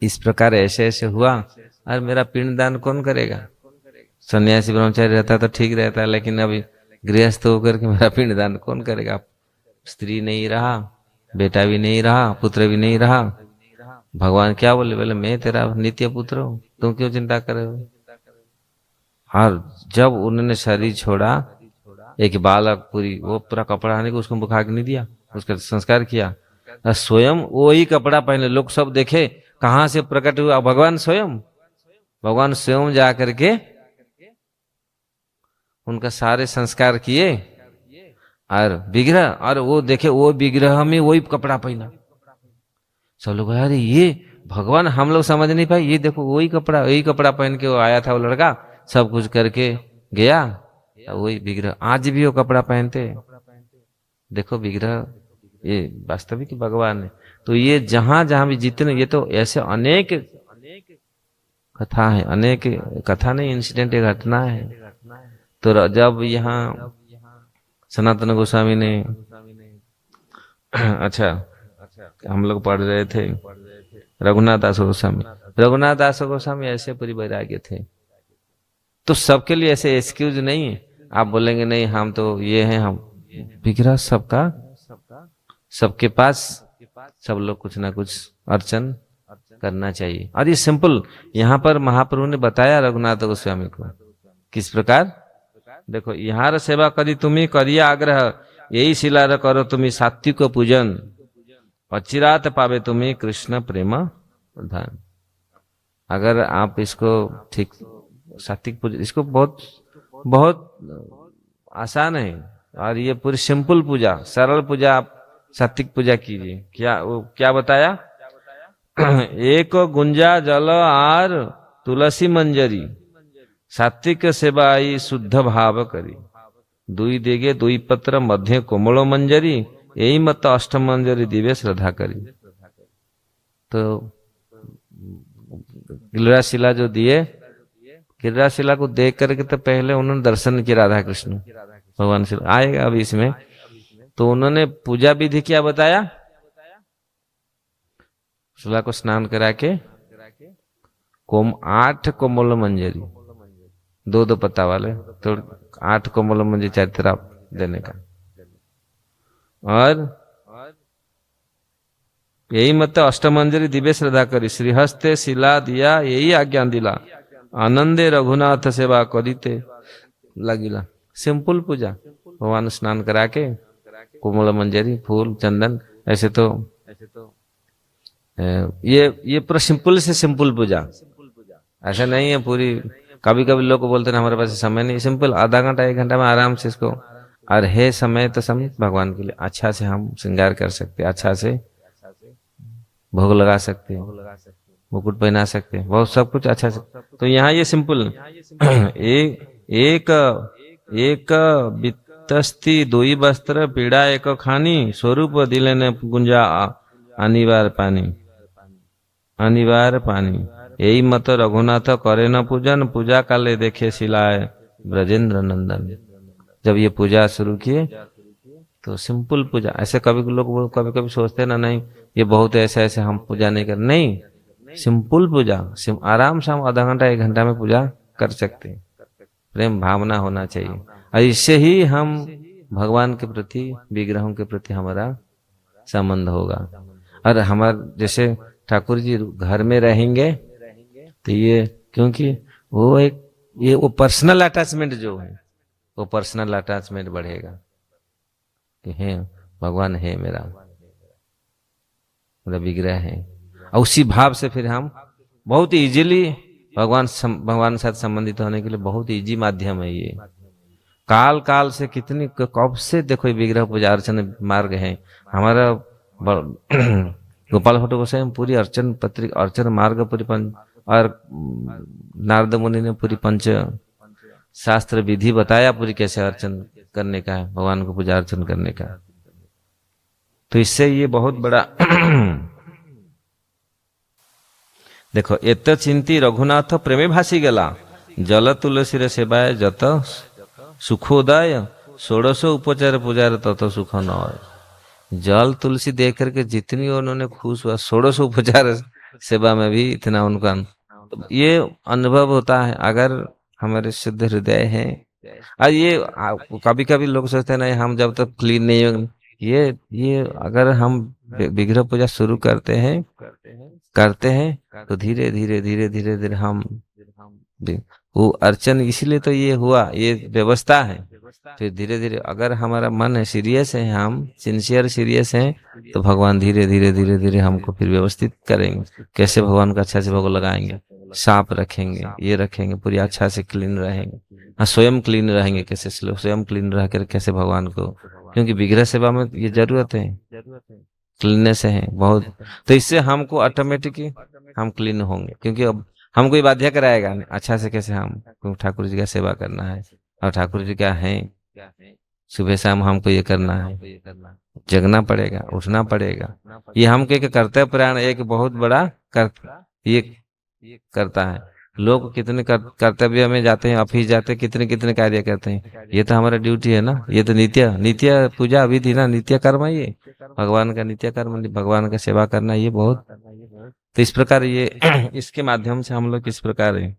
इस प्रकार ऐसे ऐसे हुआ, और मेरा पिंडदान कौन करेगा। सन्यासी ब्रह्मचारी रहता तो ठीक रहता, लेकिन अभी गृहस्थ होकर के मेरा पिंडदान कौन करेगा। स्त्री नहीं रहा, बेटा भी नहीं रहा, पुत्र भी नहीं रहा। भगवान क्या बोले, बोले मैं तेरा नित्य पुत्र हूँ, तुम क्यों चिंता कर रहे हो। और जब उन्होंने शरीर छोड़ा, एक बालक पूरी वो पूरा कपड़ा आने को उसको बुखा के नहीं दिया, उसका संस्कार किया, स्वयं वही कपड़ा पहने। लोग सब देखे कहाँ से प्रकट हुआ, भगवान स्वयं जा करके उनका सारे संस्कार किए, और विग्रह, और वो देखे वो विग्रह में वही कपड़ा पहना, सब लोग बोले, अरे ये भगवान, हम लोग समझ नहीं पाए, ये देखो वही कपड़ा पहन के वो आया था वो लड़का, सब कुछ करके गया, वही विग्रह आज भी वो कपड़ा पहनते, देखो विग्रह, ये वास्तविक भगवान है। तो ये जहां जहां भी जितने, ये तो ऐसे अनेक कथा है, अनेक कथा नहीं, इंसिडेंट, एक घटना है। तो जब यहाँ सनातन गोस्वामी ने अच्छा, हम लोग पढ़ रहे थे रघुनाथ दास गोस्वामी, रघुनाथ दास गोस्वामी ऐसे पूरी वैराग्य थे। तो सबके लिए ऐसे एक्सक्यूज नहीं है, आप बोलेंगे नहीं हम तो ये हैं, हम विग्रह सबका, सबके पास, सब लोग कुछ ना कुछ अर्चन करना चाहिए। और ये सिंपल, यहाँ पर महाप्रभु ने बताया रघुनाथ गोस्वामी को किस प्रकार, देखो यहाँ सेवा करी तुम्हें करिया आग्रह, यही शिला करो तुम्हें सात्विक पूजन, अचिरात पावे तुम्हें कृष्ण प्रेम प्रधान। अगर आप इसको ठीक सात्विक पूजा, इसको बहुत बहुत आसान है, और ये पूरी सिंपल पूजा, सरल पूजा, आप सात्विक पूजा कीजिए। क्या वो क्या बताया, एक गुंजा जल आर तुलसी मंजरी, सात्विक सेवा आई शुद्ध भाव करी, दुई देगे दुई पत्र मध्य कोमल मंजरी, यही मत अष्ट मंजरी दिव्य श्रद्धा करी। तो गिरिराज शिला जो दिए, गिरिराज शिला को देख करके तो पहले उन्होंने दर्शन किया राधा कृष्ण भगवान से, आएगा अभी इसमें। तो उन्होंने पूजा विधि क्या बताया, शिला को स्नान करा के 8 कोमल मंजरी, दो पत्ता वाले, तो 8 कोमल मंजरी चारित्र देने का, और यही मत अष्टमंजरी दिव्य श्रद्धा करी, श्रीहस्ते शिला दिया यही आज्ञा दिला, आनंदे रघुनाथ सेवा करीते लगिला। सिंपल पूजा, भगवान स्नान करा के कोमल मंजरी फूल चंदन, ऐसे तो ये पूरा सिंपल से सिंपल पूजा, ऐसा नहीं है पूरी। कभी कभी लोग बोलते हैं हमारे पास समय नहीं, सिंपल आधा घंटा 1 घंटा में आराम से इसको, और है समय तो समय भगवान के लिए अच्छा से हम श्रृंगार कर सकते, अच्छा से भोग लगा सकते हैं, मुकुट पहना सकते हैं, बहुत सब कुछ अच्छा से। तो यहाँ ये सिंपल एक वित्तस्ति दुई वस्त्र पीड़ा एक खानी, स्वरूप दिले ने गुंजा अनिवार्य पानी, यही मत रघुनाथ करे न पूजन, पूजा काले देखे शिलाए ब्रजेंद्र नंदन। जब ये पूजा शुरू किए तो सिंपल पूजा, ऐसे कभी लोग कभी कभी सोचते ना नहीं ये बहुत ऐसे हम पूजा नहीं कर, नहीं, सिंपल पूजा, आराम से हम आधा घंटा 1 घंटा में पूजा कर सकते हैं। प्रेम भावना होना चाहिए, और इससे ही हम भगवान के प्रति, विग्रहों के प्रति हमारा संबंध होगा। और हमारे जैसे ठाकुर जी घर में रहेंगे तो ये, क्योंकि वो पर्सनल अटैचमेंट जो है, वो पर्सनल अटैचमेंट बढ़ेगा कि है भगवान है मेरा विग्रह है, और उसी भाव से फिर हम बहुत इजीली भगवान के साथ संबंधित होने के लिए बहुत इजी माध्यम है ये। काल से कितनी, कब से देखो विग्रह पूजा अर्चन मार्ग है हमारा। गोपाल भट्ट गोसाई पूरी अर्चन पत्रिका, अर्चन मार्ग पूरी और नारद मुनि ने पूरी पंच शास्त्र विधि बताया पूरी, कैसे अर्चन करने का है, भगवान को पूजा अर्चन करने का। तो इससे ये बहुत बड़ा देखो, एत चिंती रघुनाथ प्रेमे भासी गला, जल तुलसी रे सेवाय जत सुखोदय, 16 उपचार पूजार तत सुख न। जल तुलसी देख करके जितनी उन्होंने खुश हुआ, 16 उपचार सेवा में भी इतना उनका ये अनुभव होता है। अगर हमारे शुद्ध हृदय है, और ये कभी कभी लोग सोचते हैं नहीं हम जब तक क्लीन नहीं होंगे, ये अगर हम विग्रह पूजा शुरू करते हैं तो धीरे धीरे हम वो अर्चन, इसीलिए तो ये हुआ, ये व्यवस्था है। फिर धीरे धीरे अगर हमारा मन है, सीरियस है, हम सिंसियर सीरियस हैं, तो भगवान धीरे धीरे हमको फिर व्यवस्थित करेंगे, कैसे भगवान का अच्छा से भोग लगाएंगे, साफ रखेंगे, ये रखेंगे, पूरी अच्छा से क्लीन रहेंगे, हाँ स्वयं क्लीन रहेंगे, कैसे स्वयं क्लीन रह कर कैसे भगवान को, क्योंकि विग्रह सेवा में ये जरूरत है। क्लीननेस है बहुत। तो इससे हमको ऑटोमेटिकली हम क्लीन होंगे, क्योंकि अब हमको ये बाध्य कराएगा नहीं, अच्छा से कैसे हम क्योंकि ठाकुर जी का सेवा करना है, और ठाकुर जी क्या है, सुबह शाम हमको ये करना है, जगना पड़ेगा, उठना पड़ेगा। ये हमको एक कर्तव्य प्रयाण एक बहुत बड़ा कर ये करता है। लोग कितने कर्तव्य में जाते हैं, ऑफिस जाते हैं, कितने कितने कार्य करते हैं। ये तो हमारा ड्यूटी है ना, ये तो नित्य नित्य पूजा विधि ना, नित्य कर्म है ये, भगवान का नित्य कर्म, भगवान का सेवा करना, ये बहुत। तो इस प्रकार ये इसके माध्यम से हम लोग किस प्रकार है।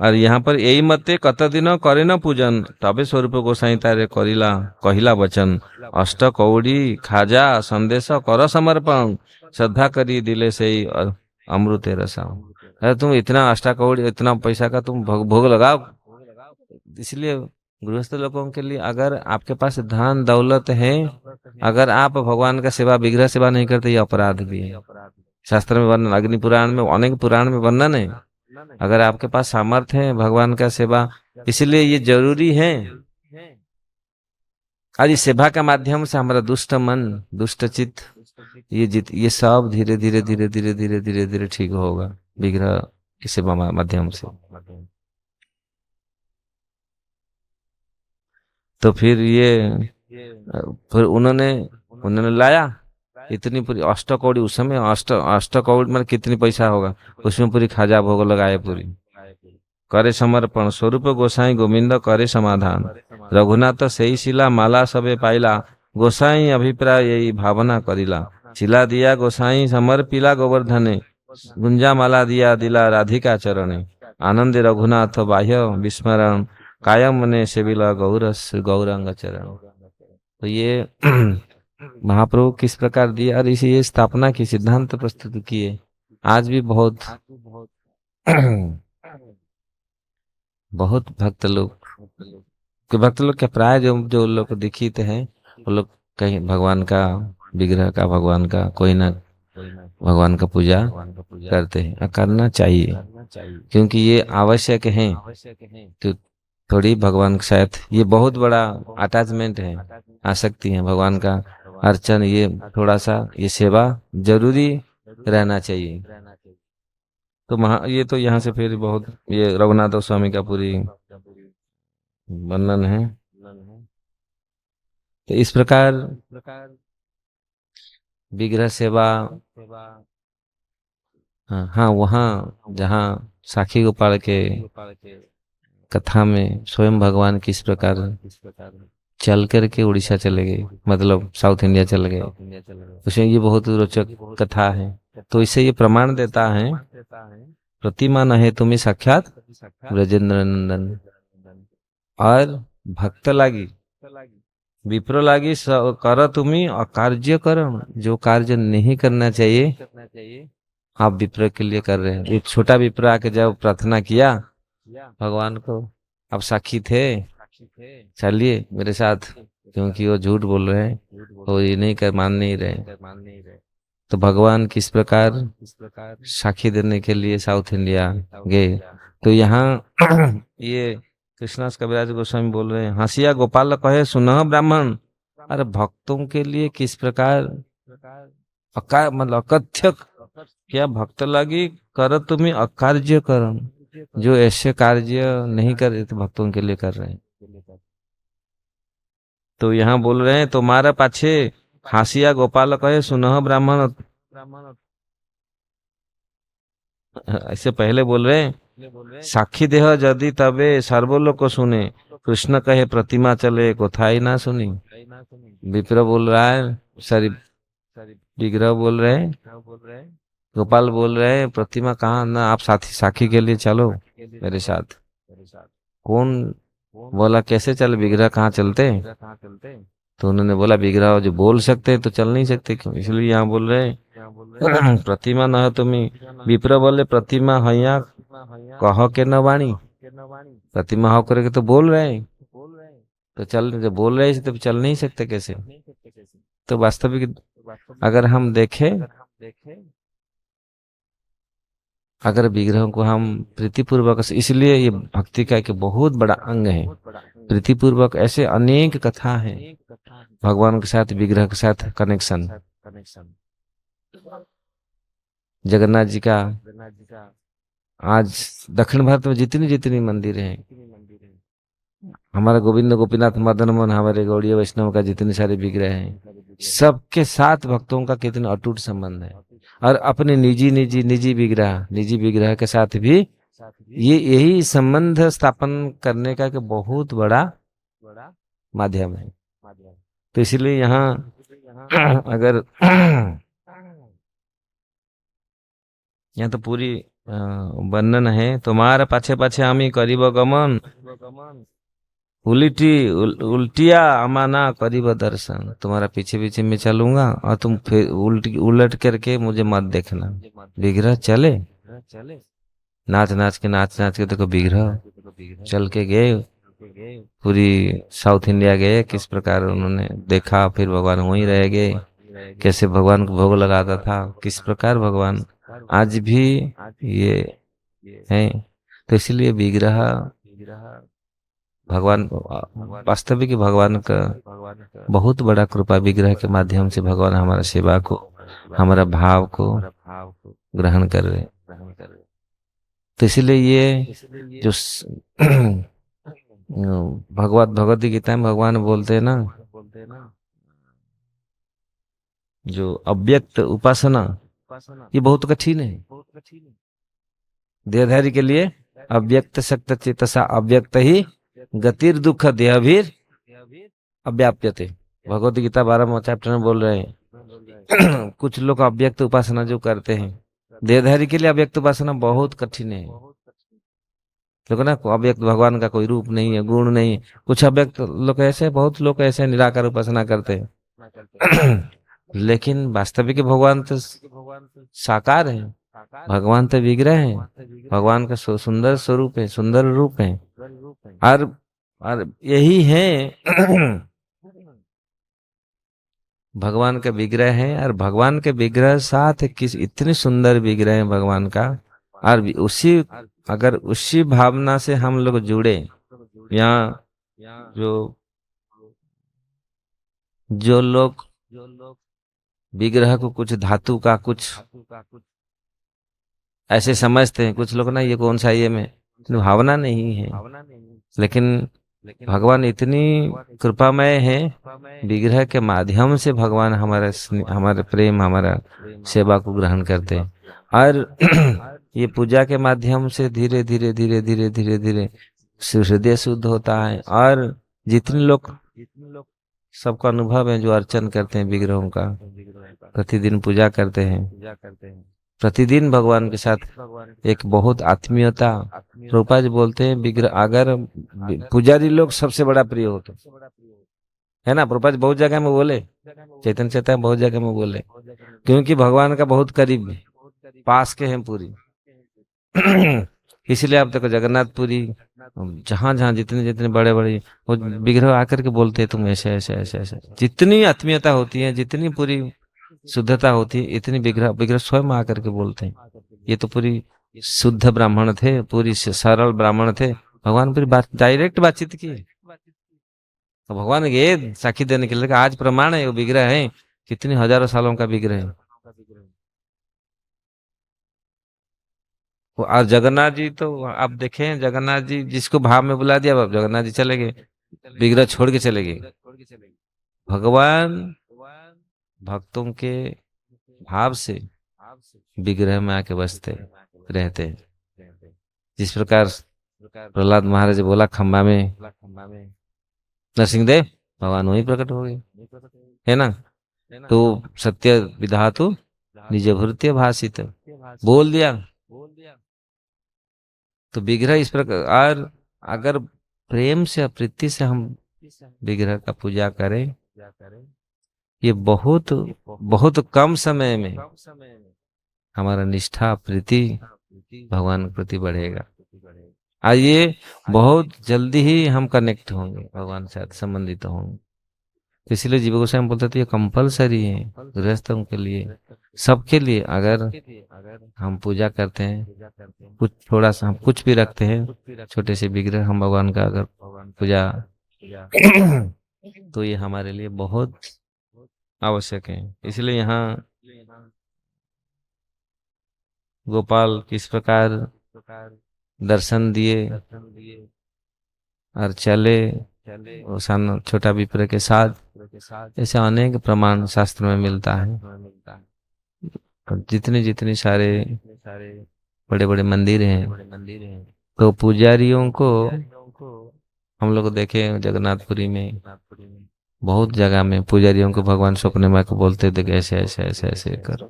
और यहाँ पर यही मते कत दिन करे न पूजन, तबे स्वरूप गोसाई तारे करिला कहिला वचन, अष्ट कौड़ी खाजा संदेश कर समर्पण, श्रद्धा करी दिले से ही अमृत रसा। अरे तुम इतना अष्टा कौड़ी इतना पैसा का तुम भोग लगाओ। इसलिए गृहस्थ लोगों के लिए, अगर आपके पास धन दौलत है, अगर आप भगवान का सेवा विग्रह सेवा नहीं करते, ये अपराध भी है। शास्त्र में वर्णन, अग्नि पुराण में, अनेक पुराण में वर्णन है। अगर आपके पास सामर्थ्य है भगवान का सेवा, इसलिए ये जरूरी है। और इस सेवा के माध्यम से हमारा दुष्ट मन, दुष्ट चित्त, ये सब धीरे धीरे धीरे धीरे धीरे धीरे धीरे ठीक होगा विग्रह की सेवा माध्यम से। तो फिर फिर उन्होंने लाया इतनी पूरी अष्टकौड़ी। उस समय अष्टकौड़ी मतलब कितनी पैसा होगा, उसमें पूरी खाजा भोग लगाए पूरी। करे समर्पण स्वरूप गोसाई गोविंद करे समाधान, रघुनाथ सही शिला माला सबे पाइला, गोसाई अभिप्राय यही भावना करिला, शिला दिया गोसाई समर्पिला गोवर्धने, गुंजा माला दिया दिला राधिका चरणे, आनंद रघुनाथ बाह्य विस्मरण, कायम ने सेविला गौरस गौरांग चरण। तो ये महाप्रभु किस प्रकार दिए, और इसी ये स्थापना की सिद्धांत प्रस्तुत किए। आज भी बहुत बहुत भक्त लोग के प्राय जो लोग दीक्षित हैं, वो लोग कहीं भगवान का विग्रह का, भगवान का कोई ना भगवान का पूजा करते हैं, और करना चाहिए, क्योंकि ये आवश्यक है। तो थोड़ी भगवान के साथ ये बहुत बड़ा अटैचमेंट है, आसक्ति है भगवान का अर्चन, ये थोड़ा सा ये सेवा जरूरी रहना चाहिए। तो ये तो यहाँ से फिर बहुत ये रघुनाथ स्वामी का पूरी वर्णन है। तो इस प्रकार विग्रह सेवा, हाँ वहाँ जहाँ साखी गोपाल के कथा में स्वयं भगवान किस प्रकार चल करके उड़ीसा चले गए, मतलब साउथ इंडिया चले गए, उसमें ये बहुत रोचक कथा है। तो इससे ये प्रमाण देता है, प्रतिमा न है तुम्हें साक्षात ब्रजेंद्र नंदन, और भक्त लागी विप्र लागी कर तुम्हें अकार्य कर, जो कार्य नहीं करना चाहिए आप विप्र के लिए कर रहे हैं। एक छोटा विप्र आके जब प्रार्थना किया भगवान को, आप साक्षी थे, चलिए मेरे साथ, क्योंकि वो झूठ बोल रहे हैं, वो ये नहीं कर मान नहीं रहे। तो भगवान किस प्रकार साक्षी देने के लिए साउथ इंडिया गए। तो यहाँ ये कृष्णास कविराज गोस्वामी बोल रहे हैं, हंसिया गोपाल कहे सुनह ब्राह्मण। अरे भक्तों के लिए किस प्रकार मतलब अकथ्य, क्या भक्त लगी कर तुम्हें अकार्य करम, जो ऐसे कार्य नहीं कर रहे तो भक्तों के लिए कर रहे हैं। तो यहाँ बोल रहे हैं तुम्हारा पाछे हासिया गोपाल कहे सुनह ब्राह्मण, ऐसे पहले बोल रहे हैं साक्षी देह यदि तबे सर्वलोक को सुने, कृष्ण कहे प्रतिमा चले कोथाई ना सुनी। विप्र बोल रहा है, सॉरी विग्रह बोल रहे हैं, गोपाल बोल रहे हैं प्रतिमा कहाँ ना, आप साथी साखी के लिए चलो मेरे साथ। कौन बोला कैसे चल, विग्रह कहाँ चलते? तो उन्होंने बोला विग्रह जो बोल सकते हैं तो चल नहीं सकते क्यों, इसलिए यहाँ बोल रहे हैं प्रतिमा न है तुम्हें। विप्र बोले प्रतिमा हैया कह के न वाणी, प्रतिमा हो करके तो बोल रहे हैं, तो चल जब बोल रहे हैं तो चल नहीं सकते कैसे। तो वास्तविक अगर हम देखें अगर विग्रह को हम प्रीतिपूर्वक, इसलिए ये भक्ति का एक बहुत बड़ा अंग है। प्रीतिपूर्वक ऐसे अनेक कथा है भगवान के साथ, विग्रह के साथ कनेक्शन। जगन्नाथ जी का आज दक्षिण भारत में जितनी जितनी मंदिर हैं, हमारा गोविंद गोपीनाथ मदन मोहन, हमारे गौड़ीय वैष्णव का जितने सारे विग्रह हैं, सबके साथ भक्तों का कितना अटूट संबंध है। और अपने निजी विग्रह के साथ भी ये यही संबंध स्थापन करने का एक बहुत बड़ा माध्यम है। तो इसलिए यहाँ अगर यहाँ तो पूरी वर्णन है, तुम्हारा पाछे पाछे आमी करीब गमन, उल्टिया अमाना करीब दर्शन। तुम्हारा पीछे पीछे मैं चलूंगा और तुम फिर उलट करके मुझे मत देखना। विग्रह चले, नाच नाच के देखो विग्रह चल के गए, पूरी साउथ इंडिया गए, किस प्रकार उन्होंने देखा, फिर भगवान वहीं रह गए, कैसे भगवान को भोग लगाता था, किस प्रकार भगवान आज भी ये है। तो इसलिए विग्रह भगवान, वास्तविक भगवान का बहुत बड़ा कृपा, विग्रह के माध्यम से भगवान हमारा सेवा को, हमारा भाव को ग्रहण कर रहे। तो इसलिए ये जो भगवत गीता में भगवान बोलते हैं ना, जो अव्यक्त उपासना, ये बहुत कठिन है। देहधारी के लिए अव्यक्त शक्त चेतसा अव्यक्त ही गतिर दुख देहभीर अव्याप्यते। भगवत गीता 12वां चैप्टर में बोल रहे हैं। कुछ लोग अव्यक्त उपासना जो करते हैं, देहधारी के लिए अव्यक्त उपासना बहुत कठिन है। देखो ना, अव्यक्त भगवान का कोई रूप नहीं है, गुण नहीं है। कुछ अव्यक्त लोग ऐसे, बहुत लोग ऐसे निराकार उपासना करते हैं। लेकिन वास्तविक भगवान तो साकार है, भगवान तो विग्रह है, भगवान का सुंदर स्वरूप है, सुंदर रूप है। और यही है भगवान का विग्रह है। और भगवान के विग्रह साथ किस इतनी सुंदर विग्रह है भगवान का, और उसी अगर उसी भावना से हम लोग जुड़े, या जो लोग विग्रह को कुछ धातु का कुछ ऐसे समझते हैं, कुछ लोग ना ये कौन सा ये में, भावना नहीं है। लेकिन भगवान इतनी कृपामय है, विग्रह के माध्यम से भगवान हमारे प्रेम, हमारा सेवा को ग्रहण करते हैं। और ये पूजा के माध्यम से धीरे धीरे धीरे धीरे धीरे धीरे हृदय शुद्ध होता है। और जितने लोग, सबका अनुभव है जो अर्चन करते हैं विग्रहों का, प्रतिदिन पूजा करते हैं, प्रतिदिन भगवान के साथ एक बहुत आत्मीयता। रूपा जी बोलते हैं विग्रह, अगर पुजारी लोग सबसे बड़ा प्रिय होते है ना। रूपा जी बहुत जगह में बोले, चैतन्य चैतन्य बहुत जगह में बोले, क्योंकि भगवान का बहुत करीब है, पास के हैं पूरी। इसलिए आप देखो जगन्नाथपुरी, जहां जहां जितने जितने बड़े बड़े वो विग्रह आकर के बोलते हैं तुम ऐसे ऐसे ऐसे ऐसे। जितनी आत्मीयता होती है, जितनी पूरी शुद्धता होती है, इतनी विग्रह विग्रह स्वयं आकर के बोलते हैं। ये तो पूरी शुद्ध ब्राह्मण थे, पूरी सरल ब्राह्मण थे, भगवान पूरी डायरेक्ट बातचीत की। तो भगवान ये साक्षी देने के लिए आज प्रमाण है, वो विग्रह है, कितने हजारों सालों का विग्रह है। और जगन्नाथ जी तो आप देखें, जगन्नाथ जी जिसको भाव में बुला दिया, अब जगन्नाथ जी चले गए, विग्रह छोड़ के चले गए। भगवान भक्तों के भाव से विग्रह में आके बसते रहते हैं। जिस प्रकार प्रहलाद महाराज बोला खम्बा में नरसिंहदेव, भगवान वहीं प्रकट हो गए, है ना। तो सत्य विधातु निज भृत्य भाषित, बोल दिया। तो विग्रह इस प्रकार, और अगर प्रेम से प्रीति से हम विग्रह का पूजा करें, ये बहुत बहुत कम समय में हमारा निष्ठा प्रीति भगवान के प्रति बढ़ेगा। और ये बहुत जल्दी ही हम कनेक्ट होंगे, भगवान से संबंधित होंगे। तो इसलिए जीव गोस्वामी बोलते थे ये कंपलसरी है गृहस्थों के लिए, सबके लिए। अगर हम पूजा करते हैं, कुछ थोड़ा सा हम कुछ भी रखते हैं, छोटे से विग्रह हम भगवान का अगर पूजा तो ये हमारे लिए बहुत आवश्यक है। इसलिए यहाँ गोपाल किस प्रकार दर्शन दिए और चले और छोटा विप्र के साथ, ऐसे अनेक प्रमाण शास्त्र में मिलता है। और जितने जितने सारे बड़े बड़े मंदिर हैं, तो पुजारियों को हम लोग देखे जगन्नाथपुरी में बहुत जगह में पुजारियों को भगवान स्वप्न में को बोलते थे कि ऐसे ऐसे ऐसे ऐसे कर।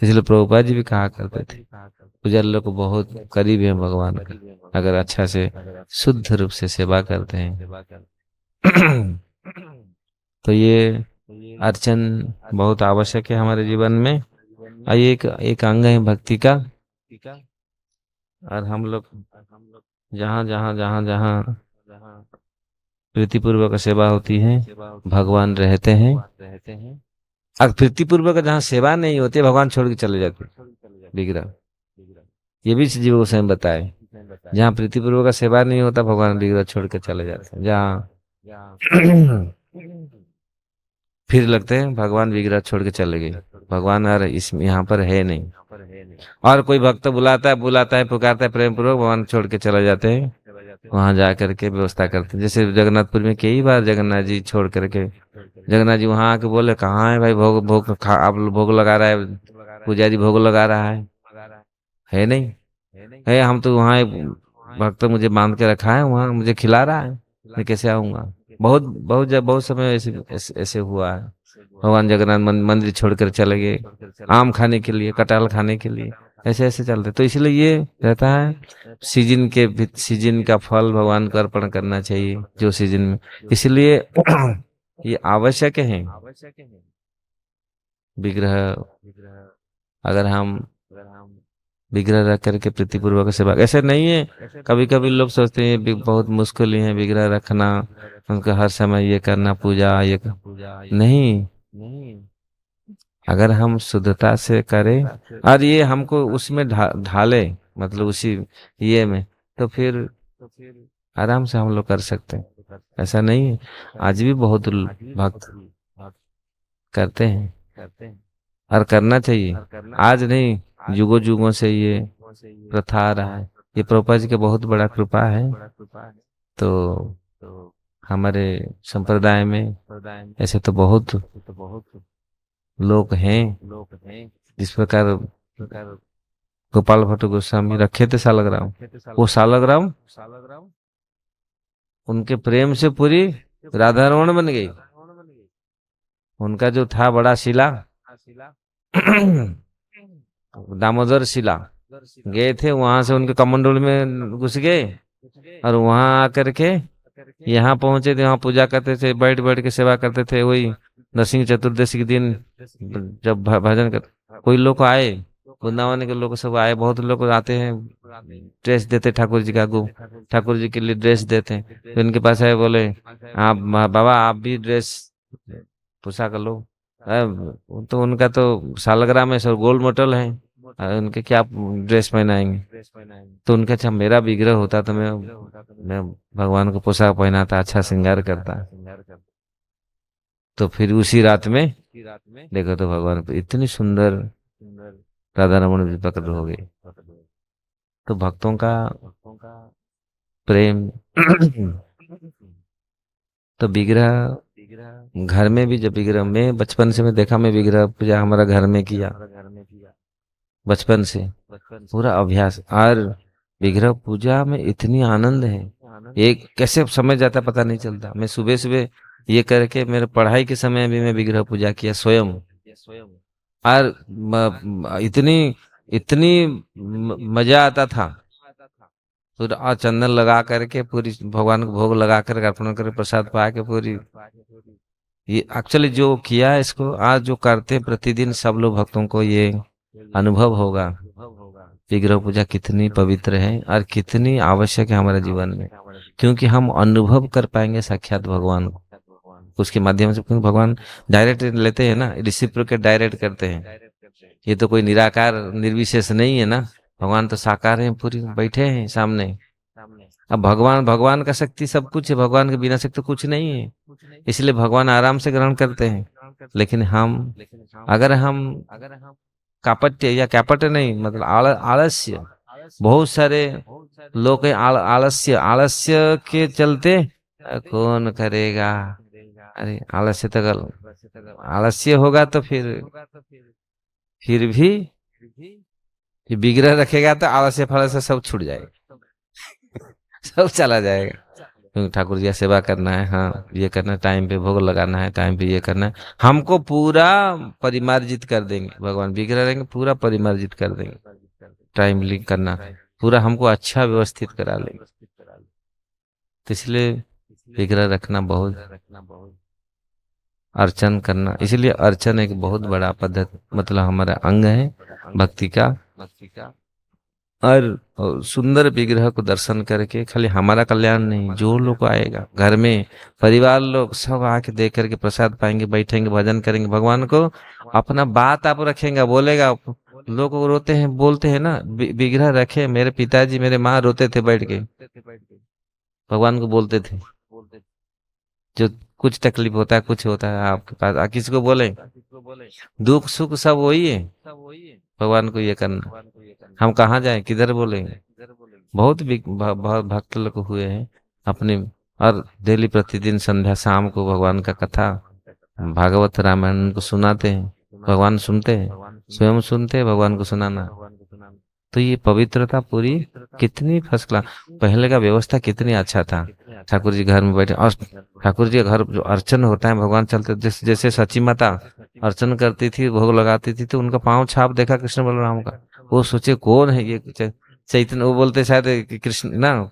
इसलिए प्रभुपाद जी भी कहा करते थे पुजारी लोग को बहुत करीब है भगवान का, अगर अच्छा से शुद्ध रूप से सेवा करते हैं। तो ये अर्चन बहुत आवश्यक है हमारे जीवन में, और ये एक अंग है भक्ति का। और हम लोग जहाँ जहाँ जहाँ जहाँ प्रीतिपूर्वक सेवा होती है भगवान रहते हैं, और प्रीतिपूर्वक जहाँ सेवा नहीं होती भगवान छोड़ के चले जाते विग्रह। ये भी जीव गोस्वामी बताए, जहाँ प्रीतिपूर्वक का सेवा नहीं होता भगवान विग्रह छोड़ के चले जाते हैं। जहाँ फिर लगते हैं भगवान विग्रह छोड़ के चले गए, भगवान और इस यहाँ पर है नहीं। और कोई भक्त बुलाता है पुकारता है प्रेम पूर्वक, भगवान छोड़ के चले जाते हैं, वहां जा करके व्यवस्था करते हैं। जैसे जगन्नाथपुर में कई बार जगन्नाथ जी छोड़ करके, जगन्नाथ जी वहां आके बोले कहाँ है भाई भोग भोग आप भोग लगा रहा है, पुजारी भोग लगा रहा है नहीं है, हम तो वहाँ भक्त मुझे बांध के रखा है, वहाँ मुझे खिला रहा है, मैं कैसे आऊंगा। बहुत समय ऐसे हुआ है। भगवान जगन्नाथ मंदिर छोड़कर चले गए आम खाने के लिए, कटहल खाने के लिए, ऐसे ऐसे चलते। तो इसलिए ये रहता है सीजन का फल भगवान को अर्पण करना चाहिए जो सीजन में, इसलिए ये आवश्यक है विग्रह। अगर हम विग्रह रख करके प्रीतिपूर्वक सेवा, ऐसे नहीं है कभी कभी लोग सोचते हैं बहुत मुश्किल है विग्रह रखना, उनको हर समय ये करना पूजा ये नहीं। अगर हम शुद्धता से करें और ये हमको उसमें ढाले मतलब उसी ये में, तो फिर आराम से हम लोग कर सकते हैं। ऐसा नहीं है, आज भी बहुत भक्त करते हैं और करना चाहिए। आज नहीं, युगों युगों से ये प्रथा आ रहा है। ये प्रभुपाद जी की बहुत बड़ा कृपा है। तो हमारे संप्रदाय में ऐसे तो बहुत लोग हैं, जिस प्रकार गोपाल भट्ट गोस्वामी रखे थे सालग्राम, वो सालग्राम उनके प्रेम से पूरी राधा रमण बन गई। उनका जो था बड़ा शिला दामोदर शिला, गए थे वहां से उनके कमंडल में घुस गए और वहां आकर के यहाँ पहुंचे थे, वहां पूजा करते थे, बैठ बैठ के सेवा करते थे। वही नरसिंह चतुर्दशी के दिन जब भजन कर, कोई लोग आए वृंदावन के लोग सब आए, बहुत लोग आते हैं, ड्रेस देते ठाकुर जी का, ठाकुर जी के लिए ड्रेस देते हैं। तो इनके पास आए, बोले आप बाबा आप भी ड्रेस पोशाक लो। तो उनका तो सालग्राम में सब गोल्ड मेडल है, उनके क्या ड्रेस पहनाएंगे। तो उनका अच्छा मेरा विग्रह होता तो मैं भगवान को पोशाक पहनाता, अच्छा श्रृंगार करता। तो फिर उसी रात में देखो तो भगवान को इतनी सुंदर राधा रमन भी प्रकट हो गए। तो भक्तों का प्रेम तो विग्रह घर में भी, जब विग्रह में बचपन से मैं देखा, मैं विग्रह पूजा हमारा घर में किया बचपन से पूरा अभ्यास। और विग्रह पूजा में इतनी आनंद है, एक कैसे समय जाता पता नहीं चलता। मैं सुबह सुबह ये करके मेरे पढ़ाई के समय भी मैं विग्रह पूजा किया स्वयं, और इतनी मजा आता था। पूरा चंदन लगा करके पूरी भगवान को भोग लगा कर अर्पण करके प्रसाद पा के पूरी, ये एक्चुअली जो किया इसको आज जो करते प्रतिदिन सब लोग भक्तों को ये अनुभव होगा विग्रह पूजा कितनी पवित्र है और कितनी आवश्यक है हमारे जीवन में, क्योंकि हम अनुभव कर पाएंगे साक्षात भगवान को। उसके माध्यम से, क्योंकि भगवान डायरेक्ट लेते हैं ना, रिसिप्रोकेट डायरेक्ट करते हैं। ये तो कोई निराकार निर्विशेष नहीं है ना, भगवान तो साकार हैं, पूरी बैठे हैं सामने। अब भगवान, भगवान का शक्ति सब कुछ है, भगवान के बिना शक्ति तो कुछ नहीं है, इसलिए भगवान आराम से ग्रहण करते हैं। लेकिन हम, अगर हम कापट्य या कैपट नहीं, मतलब आलस्य, बहुत सारे लोग हैं आलस्य, आलस्य के चलते कौन करेगा, अरे आलस्य तो आलस्य होगा तो फिर भी विग्रह रखेगा तो आलस्य फालस्य सब छूट जाएगा, सब चला जाएगा। क्योंकि ठाकुर जी का सेवा करना है, हाँ ये करना है, टाइम पे भोग लगाना है, टाइम पे ये करना है, हमको पूरा परिमार्जित कर देंगे भगवान। विग्रह रहेंगे पूरा परिमार्जित कर देंगे, टाइमली करना, पूरा हमको अच्छा व्यवस्थित करा लेंगे। तो इसलिए विग्रह रखना बहुत, अर्चन करना, इसलिए अर्चन एक बहुत बड़ा पद्धति, मतलब हमारा अंग है भक्ति का। और सुंदर विग्रह को दर्शन करके खाली हमारा कल्याण नहीं, जो लोग आएगा घर में, परिवार लोग सब आके देख करके प्रसाद पाएंगे, बैठेंगे, भजन करेंगे भगवान को, अपना बात आप रखेंगे, बोलेगा। लोग रोते हैं, बोलते हैं ना, विग्रह रखे, मेरे पिताजी मेरे माँ रोते थे बैठ के, भगवान को बोलते थे। जो कुछ तकलीफ होता है, कुछ होता है आपके पास, किसी को बोले, दुख सुख सब वही है, भगवान को ये करना। हम कहाँ जाएं, किधर बोलेंगे। बहुत भक्त लोग हुए हैं अपने, और डेली प्रतिदिन संध्या शाम को भगवान का कथा, भागवत रामायण को सुनाते हैं, भगवान सुनते हैं, स्वयं सुनते हैं, भगवान को सुनाना। तो ये पवित्रता पूरी कितनी फर्स्ट क्लास, पहले का व्यवस्था कितनी अच्छा था। ठाकुर जी घर में बैठे, और ठाकुर जी घर जो अर्चन होता है, भगवान चलते, जैसे सची माता अर्चन करती थी, भोग लगाती थी, तो उनका पांव छाप देखा कृष्ण बलराम का, वो सोचे कौन है ये चैतन्य, वो बोलते शायद कि कृष्ण ना,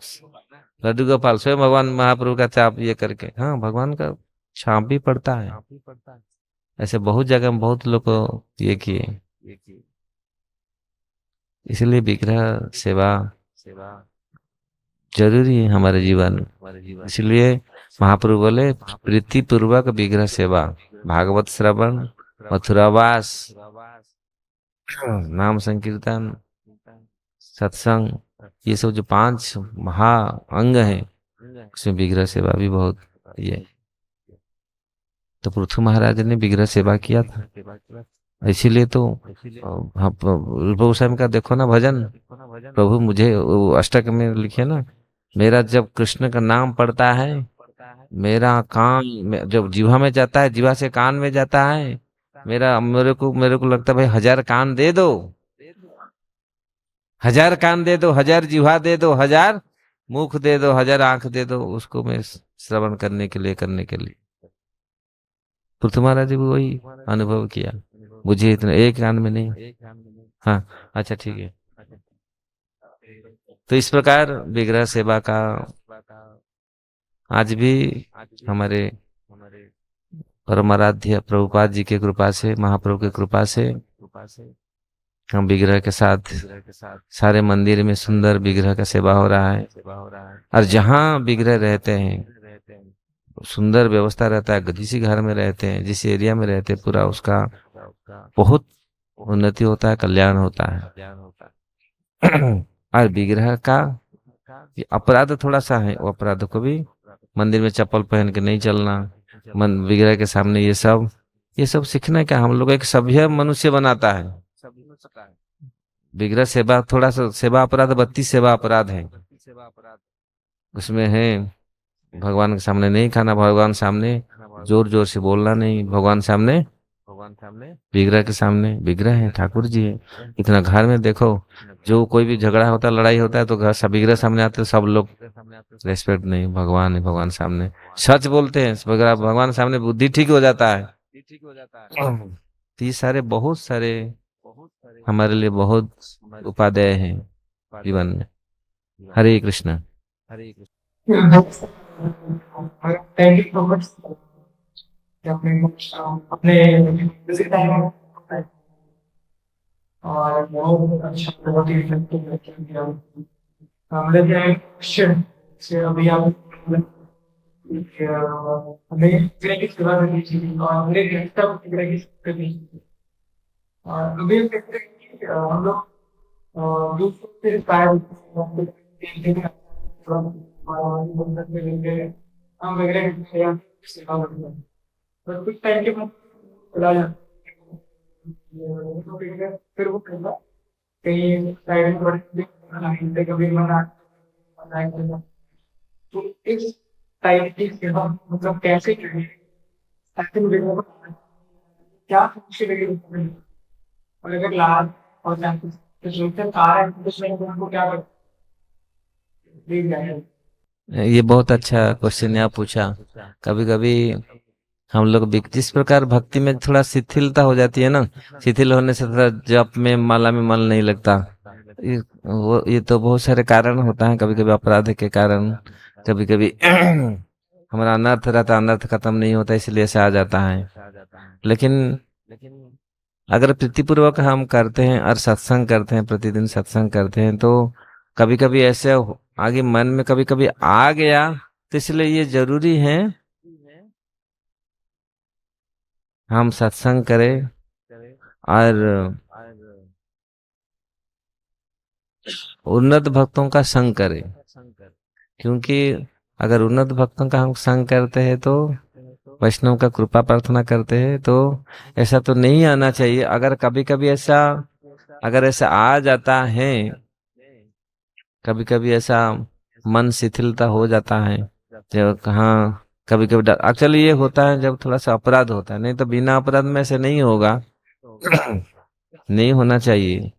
लड्डू गोपाल स्वयं भगवान महाप्रभु का छाप ये करके, हाँ भगवान का छाप भी पड़ता है। ऐसे बहुत जगह में बहुत लोग को ये किए। इसलिए विग्रह सेवा जरूरी है हमारे जीवन में। इसलिए महाप्रभु बोले प्रीति पूर्वक विग्रह सेवा, भागवत श्रवण, मथुरावास, नाम संकीर्तन, सत्संग, ये सब जो 5 महा अंग हैं, उसमें विग्रह सेवा भी बहुत ये। तो पृथु महाराज ने विग्रह सेवा किया था, इसीलिए तो रूप गोस्वामी का देखो ना भजन, प्रभु मुझे, अष्टक में लिखे ना, मेरा जब कृष्ण का नाम पड़ता है, मेरा कान जब जीवा में जाता है, जीवा से कान में जाता है, मेरे को लगता है भाई 1000 कान दे दो, 1000 कान दे दो, 1000 जीवा दे दो, 1000 मुख दे दो, 1000 आंख दे दो, उसको मैं श्रवण करने के लिए। पृथु महाराज जी भी वही अनुभव किया, मुझे इतना एक कान में नहीं, हाँ अच्छा ठीक है। तो इस प्रकार विग्रह सेवा का आज भी हमारे परमाराध्य प्रभुपाद जी की कृपा से, महाप्रभु की कृपा से, हम विग्रह के साथ सारे मंदिर में सुंदर विग्रह का सेवा हो रहा है। और जहाँ विग्रह रहते हैं सुंदर व्यवस्था रहता है, जिस घर में रहते हैं, जिस एरिया में रहते हैं, पूरा उसका बहुत उन्नति होता है, कल्याण होता है। और विग्रह का अपराध थोड़ा सा है, वो अपराध को भी, मंदिर में चप्पल पहन के नहीं चलना, विग्रह के सामने, ये सब सीखना क्या, हम लोग एक सभ्य मनुष्य बनाता है। विग्रह सेवा थोड़ा सा सेवा अपराध, 32 सेवा अपराध है उसमें है। भगवान के सामने नहीं खाना, भगवान सामने जोर जोर से बोलना नहीं, भगवान सामने, विग्रह के सामने, विग्रह है, ठाकुर जी है। इतना घर में देखो, जो कोई भी झगड़ा होता है, लड़ाई होता है, तो घर सब विग्रह सामने आते हैं, सब लोग रेस्पेक्ट नहीं, भगवान है, भगवान सामने सच बोलते हैं, भगवान सामने बुद्धि ठीक हो जाता है। तो ये सारे बहुत सारे हमारे लिए बहुत उपादेय हैं जीवन में। Hare Krishna. Thank you so much अपने बिजी टाइम और बहुत अच्छा, बहुत ही इफेक्टिव लेक्चर दिया। हम लेते हैं क्वेश्चन से। अभी आप हमें विग्रह की सेवा करनी चाहिए और हमें निरंतर विग्रह की सेवा करनी चाहिए। और अभी देखते हैं कि हम लोग दूसरों से इंस्पायर होते हैं, हम वगैरह की सेवा करते हैं। पर कुछ टाइम के बाद चला जाता है, तो फिर वो करता कहीं साइड में बड़े कभी मना तो इस टाइप की सेवा मतलब कैसे करें ताकि मुझे क्या समस्या लगी और अगर लाभ और सोशल कार है तो उसमें उनको क्या देख जाए। ये बहुत अच्छा क्वेश्चन आप पूछा। कभी कभी हम लोग जिस प्रकार भक्ति में थोड़ा शिथिलता हो जाती है ना, शिथिल होने से थोड़ा जप में माला में मन नहीं लगता। ये तो बहुत सारे कारण होता है, कभी कभी अपराध के कारण, कभी कभी हमारा अनर्थ रहता, अनर्थ खत्म नहीं होता इसलिए ऐसा आ जाता है। लेकिन अगर प्रीतिपूर्वक हम करते हैं और सत्संग करते हैं, प्रतिदिन सत्संग करते हैं, तो कभी कभी ऐसे आगे मन में कभी कभी आ गया, तो इसलिए ये जरूरी है हम सत्संग करें और उन्नत भक्तों का संग करें। क्योंकि अगर उन्नत भक्तों का हम संग करते हैं तो वैष्णव का कृपा प्रार्थना करते हैं, तो ऐसा तो नहीं आना चाहिए। अगर कभी कभी ऐसा अगर ऐसा आ जाता है, कभी कभी ऐसा मन शिथिलता हो जाता है, जब हाँ कभी कभी एक्चुअली ये होता है जब थोड़ा सा अपराध होता है, नहीं तो बिना अपराध में ऐसे नहीं होगा। नहीं होना चाहिए।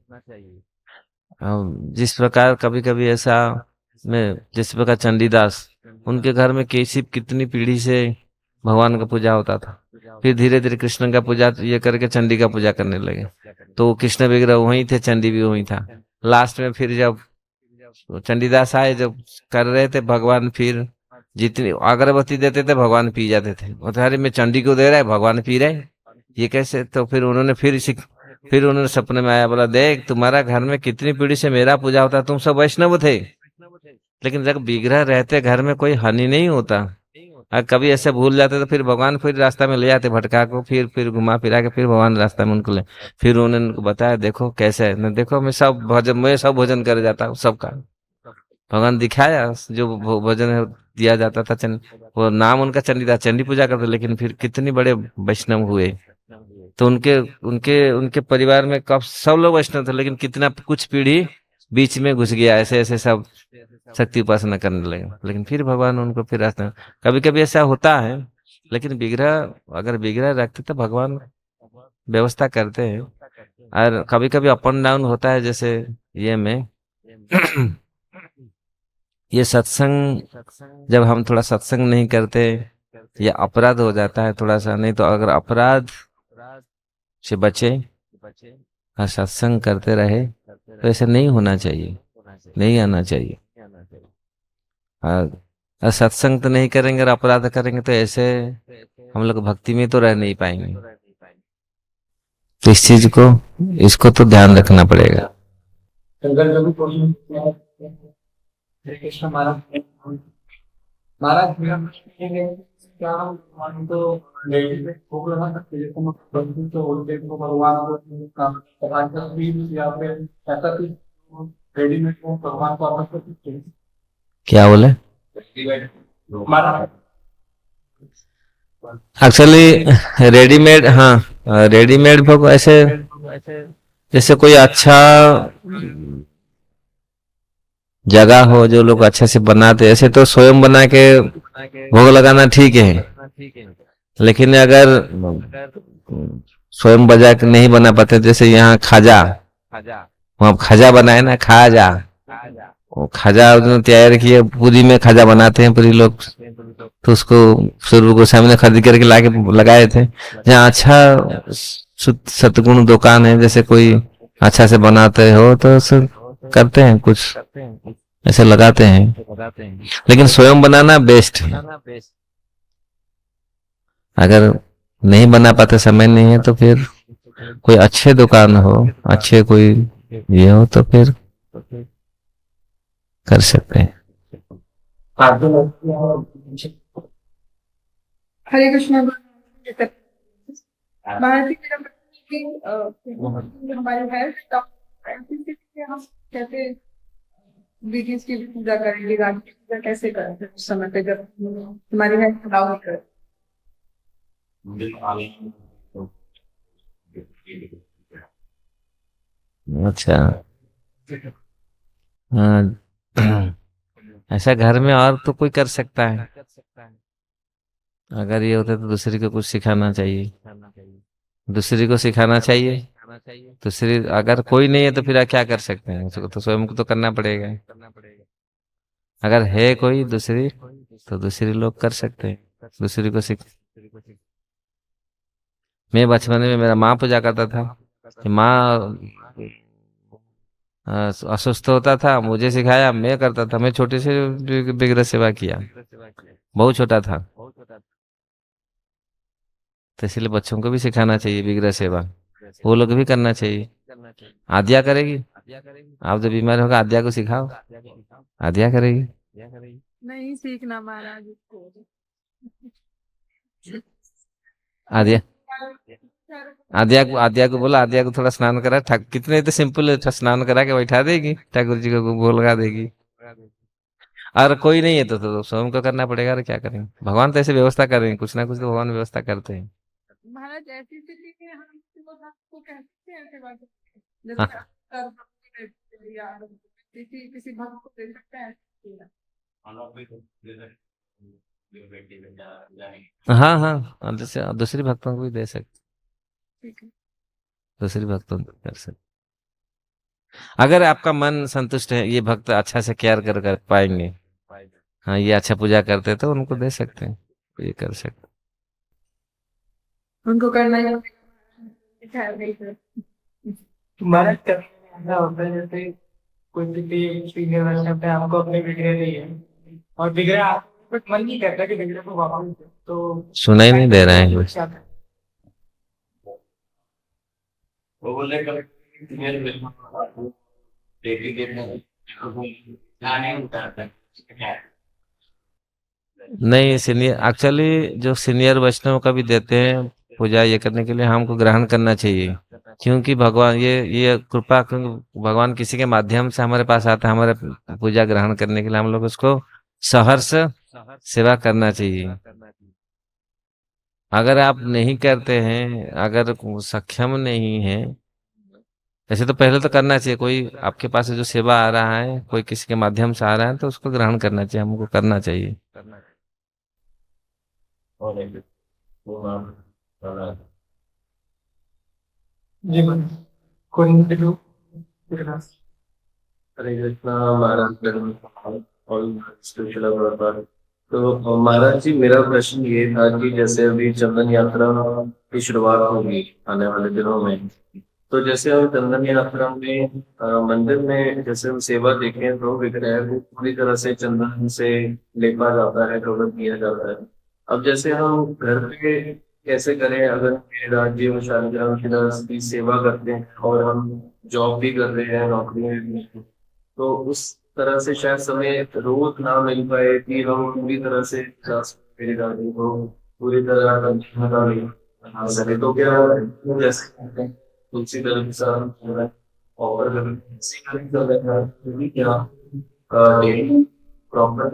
जिस प्रकार कभी कभी ऐसा में जिस प्रकार चंडीदास, उनके घर में कैसी कितनी पीढ़ी से भगवान का पूजा होता था, फिर धीरे धीरे कृष्ण का पूजा ये करके चंडी का पूजा करने लगे, तो कृष्ण विग्रह वहीं थे, चंडी भी वहीं था। लास्ट में फिर जब चंडीदास आए, जब कर रहे थे भगवान, फिर जितनी अगरबत्ती देते थे भगवान पी जाते थे। अरे मैं चंडी को दे रहा है, भगवान पी रहे, ये कैसे? तो फिर उन्होंने फिर उन्होंने सपने में आया, बोला देख तुम्हारा घर में कितनी पीढ़ी से मेरा पूजा होता, तुम सब वैष्णव थे, लेकिन जब विग्रह रहते घर में कोई हानि नहीं होता। अगर कभी ऐसे भूल जाते तो फिर भगवान फिर रास्ता में ले जाते भटका को, फिर घुमा फिरा के फिर भगवान रास्ता में उनको ले। फिर उन्होंने उनको बताया देखो कैसे है ना, देखो मैं सब भोजन कर जाता हूँ सबका। भगवान दिखाया जो भोजन है दिया जाता था। वो नाम उनका चंडी था, चंडी पूजा करते, लेकिन फिर कितने बड़े वैष्णव हुए। तो उनके उनके उनके परिवार में कब सब लोग वैष्णव थे, लेकिन कितना कुछ पीढ़ी बीच में घुस गया, ऐसे ऐसे सब शक्ति उपासना करने लगे, लेकिन फिर भगवान उनको फिर रास्ता। कभी कभी ऐसा होता है, लेकिन अगर विग्रह रखते तो भगवान व्यवस्था करते हैं। और कभी कभी अप एंड डाउन होता है, जैसे ये में ये सत्संग जब हम थोड़ा सत्संग नहीं करते, या अपराध हो जाता है थोड़ा सा, नहीं तो अगर अपराध से बचे और सत्संग करते रहे तो ऐसे नहीं होना चाहिए, नहीं आना चाहिए। और सत्संग तो नहीं करेंगे और अपराध करेंगे तो ऐसे हम लोग भक्ति में तो रह नहीं पाएंगे। तो इस चीज को इसको तो ध्यान रखना पड़ेगा। हरे कृष्ण महाराज। महाराज क्या हम तो भोग लगा सकते हैं, जैसे हम तो बोलते हैं भगवान को या फिर ऐसा कुछ रेडीमेड को भगवान को अर्पण कर सकते हैं। क्या बोले? एक्चुअली रेडीमेड, हाँ रेडीमेड भोग ऐसे जैसे कोई अच्छा जगह हो जो लोग अच्छे से बनाते, ऐसे तो स्वयं बना के भोग लगाना ठीक है। लेकिन अगर स्वयं बजा के नहीं बना पाते, जैसे यहाँ खाजा, वहाँ खाजा बनाए ना, खाजा, वो खाजा तैयार किए, पूरी में खाजा बनाते हैं पूरी लोग, तो उसको स्वरूप गोस्वामी ने खरीद करके लाके लगाए थे। जहाँ अच्छा सतगुण दुकान है, जैसे कोई अच्छा से बनाते हो तो करते हैं, कुछ ऐसे लगाते हैं। लेकिन स्वयं बनाना बेस्ट है। अगर नहीं बना पाते, समय नहीं है, तो फिर कोई अच्छे दुकान हो, अच्छे कोई ये हो तो फिर कर सकते हैं। हरे कृष्णा। भारतीय मेरा हमारी हेल्थ हम कैसे ब्रिटिश की पूजा करेंगे, रानी की पूजा कैसे करेंगे उस समय पे जब हमारी हेल्थ अलाउ नहीं करे। अच्छा। हाँ। ऐसा घर में और तो कोई कर सकता है। अगर ये होता तो दूसरे को कुछ सिखाना चाहिए, दूसरे को सिखाना चाहिए। दूसरी अगर कोई नहीं है तो फिर क्या कर सकते हैं, उसको तो स्वयं को तो करना पड़ेगा। अगर है कोई दूसरी तो दूसरे लोग कर सकते हैं, दूसरी को सिख। मैं बचपन में मेरा माँ पूजा करता था कि माँ अस्वस्थ होता था, मुझे सिखाया, मैं करता था। मैं छोटे से विग्रह सेवा किया, बहुत छोटा था। तो इसलिए बच्चों को भी सिखाना चाहिए विग्रह सेवा, वो लोग भी करना चाहिए। आद्या करेगी, आप जब बीमार होगा आद्या को सिखाओ, आद्या करेगी। नहीं सीखना महाराज इसको। आद्या आद्या को बोला, आद्या को थोड़ा स्नान करा, कितने तो सिंपल है, स्नान करा के बैठा देगी, ठाकुर जी को भोग लगा देगी। अगर कोई नहीं है तो स्वयं को करना पड़ेगा, और क्या करेंगे। भगवान तो ऐसे व्यवस्था कर रहे हैं, कुछ ना कुछ तो भगवान व्यवस्था करते हैं। महाराज ऐसी स्थिति में हम किसी को आपको कहते हैं ऐसे बात, हाँ जैसे या किसी भक्त को दे सकते हैं। हाँ हाँ, जैसे दूसरी भक्तों को भी दे सकते, ठीक है। दूसरी भक्तों को कर सकते। अगर आपका मन संतुष्ट है, ये भक्त अच्छा से केयर कर पाएंगे, हाँ ये अच्छा पूजा करते तो उनको दे सकते हैं, ये कर सकते। उनको करना ही होगा। महाराज कभी ऐसा होता है जैसे कोई किसी सीनियर वर्षन पे हमको अपने बिगड़े नहीं है और बिगड़े बट मन नहीं करता कि बिगड़े को वापस दे, तो सुनाई नहीं दे रहे हैं। वो बोले नहीं, सीनियर एक्चुअली जो सीनियर वैष्णव का भी देते हैं पूजा ये करने के लिए, हमको ग्रहण करना चाहिए। क्योंकि भगवान ये कृपा, क्योंकि भगवान किसी के माध्यम से हमारे पास आता है, हमारे पूजा ग्रहण करने के लिए हम लोग उसको सहर्ष सेवा करना चाहिए। अगर आप नहीं करते हैं, अगर सक्षम नहीं है, ऐसे तो पहले तो करना चाहिए। कोई आपके पास जो सेवा आ रहा है, कोई किसी के माध्यम से आ रहा है, तो उसको ग्रहण करना चाहिए, हमको करना चाहिए। जी कोई इंटरव्यू। हरे कृष्णा महाराज और शिला प्रभुपाद। तो महाराज जी, मेरा प्रश्न ये था कि जैसे अभी चंदन यात्रा की शुरुआत होगी आने वाले दिनों में, तो जैसे हम चंदन यात्रा में मंदिर में जैसे हम सेवा देखें तो विग्रह को पूरी तरह से चंदन से लेपा जाता है, कवर किया जाता है। अब जैसे हम घर पे कैसे करें, अगर मेरे राज्य में शालिग्राम की सेवा करते हैं और हम जॉब भी कर रहे हैं, नौकरी में भी, तो उस तरह से शायद समय रोज ना मिल पाए कि हम पूरी तरह से मेरे राज्य को पूरी तरह बना सके। तो क्या जैसे तुलसी दल के साथ और क्या प्रॉपर।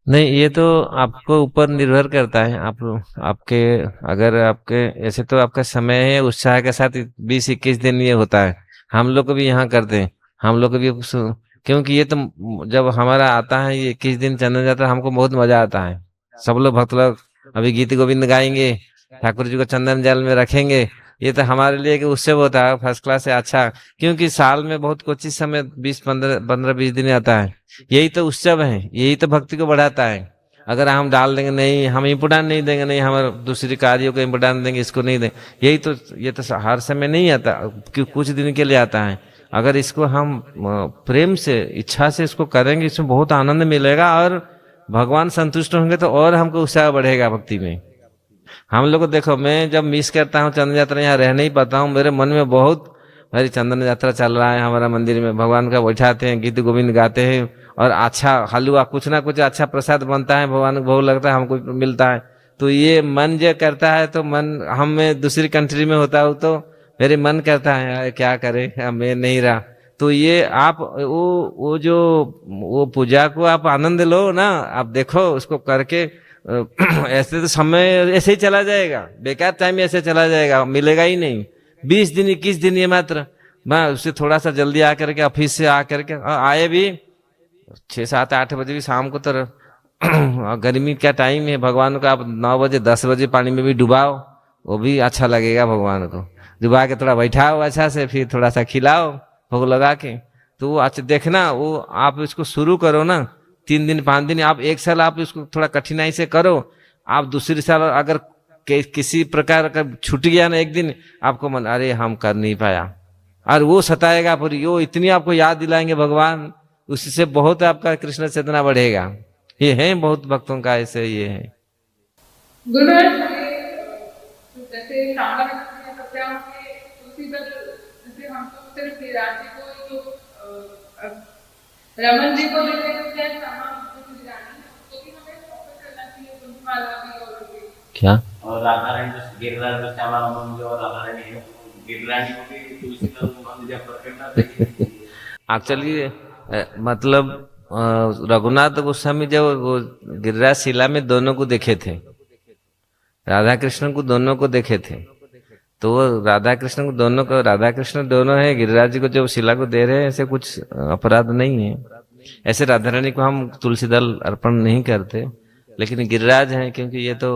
नहीं, ये तो आपको ऊपर निर्भर करता है। आपके अगर आपके ऐसे तो आपका समय है, उत्साह के साथ 20-21 दिन ये होता है। हम लोग को भी यहाँ करते हैं, हम लोग को भी क्योंकि ये तो जब हमारा आता है ये 21 दिन चंदन जाता है, हमको बहुत मजा आता है। सब लोग भक्त लोग अभी गीत गोविंद गाएंगे, ठाकुर जी को चंदन जल में रखेंगे। ये तो हमारे लिए कि उत्सव होता है, फर्स्ट क्लास है, अच्छा। क्योंकि साल में बहुत कुछ समय 15-20 दिन आता है, यही तो उत्सव है, यही तो भक्ति को बढ़ाता है। अगर हम डाल देंगे नहीं, हम इम्पोर्टेंट नहीं देंगे, नहीं हमारे दूसरी कार्यों को इम्पोर्टेंट देंगे, इसको नहीं देंगे, ये तो हर समय नहीं आता, कुछ दिन के लिए आता है। अगर इसको हम प्रेम से, इच्छा से इसको करेंगे, इसमें बहुत आनंद मिलेगा और भगवान संतुष्ट होंगे, तो और हमको उत्साह बढ़ेगा भक्ति में। हम लोग को देखो, मैं जब मिस करता हूँ चंदन यात्रा, यहाँ रह नहीं पाता हूँ, मेरे मन में बहुत, भाई चंदन यात्रा चल रहा है हमारा मंदिर में, भगवान का बैठाते हैं, गीत गोविंद गाते हैं और अच्छा हलवा कुछ ना कुछ अच्छा प्रसाद बनता है, भगवान को भोग लगता है, हमको मिलता है। तो ये मन जो करता है, तो मन हम मैं दूसरी कंट्री में होता हूँ तो मेरे मन करता है यार क्या करे, मैं नहीं रहा। तो ये आप वो जो वो पूजा को आप आनंद लो ना, आप देखो उसको करके ऐसे तो समय ऐसे ही चला जाएगा, बेकार टाइम ऐसे चला जाएगा, मिलेगा ही नहीं। 20 दिन 21 दिन ये मात्र, मैं उससे थोड़ा सा जल्दी आकर के ऑफिस से आकर के आए भी 6 7 8 बजे भी शाम को, तो गर्मी का टाइम है, भगवान को आप 9 बजे 10 बजे पानी में भी डुबाओ, वो भी अच्छा लगेगा भगवान को। डुबा के थोड़ा बैठाओ अच्छा से, फिर थोड़ा सा खिलाओ भोग लगा के। तो वो अच्छा देखना, वो आप इसको शुरू करो ना 3 दिन 5 दिन, आप 1 साल आप इसको थोड़ा कठिनाई से करो। आप दूसरी साल अगर किसी प्रकार का छूट गया ना एक दिन, आपको मन अरे हम कर नहीं पाया, और वो सताएगा पूरी, वो इतनी आपको याद दिलाएंगे भगवान, उससे बहुत आपका कृष्ण चेतना बढ़ेगा। ये है बहुत भक्तों का ऐसे ये है। गुरुवार जैसे सांबा में सत्या होंगे उसी पर, जैसे हम तो सिर्फ विराट जी को जो रमन जी को देते हैं, क्या तो भी हमें फोकस करना चाहिए कुंभमाला भी और भी। क्या और राधा रानी जो गिरिराज जो श्यामा रमन जो राधा रानी है, गिरिराज को भी तुलसी का मंदिर प्रकटना चाहिए। एक्चुअली मतलब रघुनाथ गोस्वामी जब वो गिरिराज शिला में दोनों को देखे थे, राधा कृष्ण को दोनों को देखे थे, तो वो राधा कृष्ण को दोनों को, राधा कृष्ण दोनों है, गिरिराज जी को जब शिला को दे रहे हैं, ऐसे कुछ अपराध नहीं है। ऐसे राधा रानी को हम तुलसी दल अर्पण नहीं करते, लेकिन गिरिराज हैं क्योंकि ये तो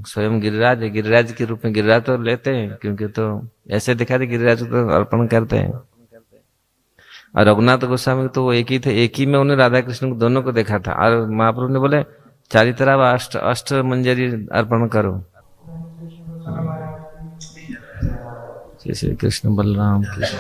स्वयं गिरिराज है, गिरिराज के रूप में गिरिराज तो लेते हैं, क्योंकि तो ऐसे दिखा दे गिरिराज को तो अर्पण करते हैं। और रघुनाथ गोस्वामी तो वो एक ही थे, एक ही में उन्हें राधा कृष्ण को दोनों को देखा था। और महाप्रभु ने बोले चारी तरफ अष्ट मंजरी अर्पण करो। श्री कृष्ण बलराम कृष्ण।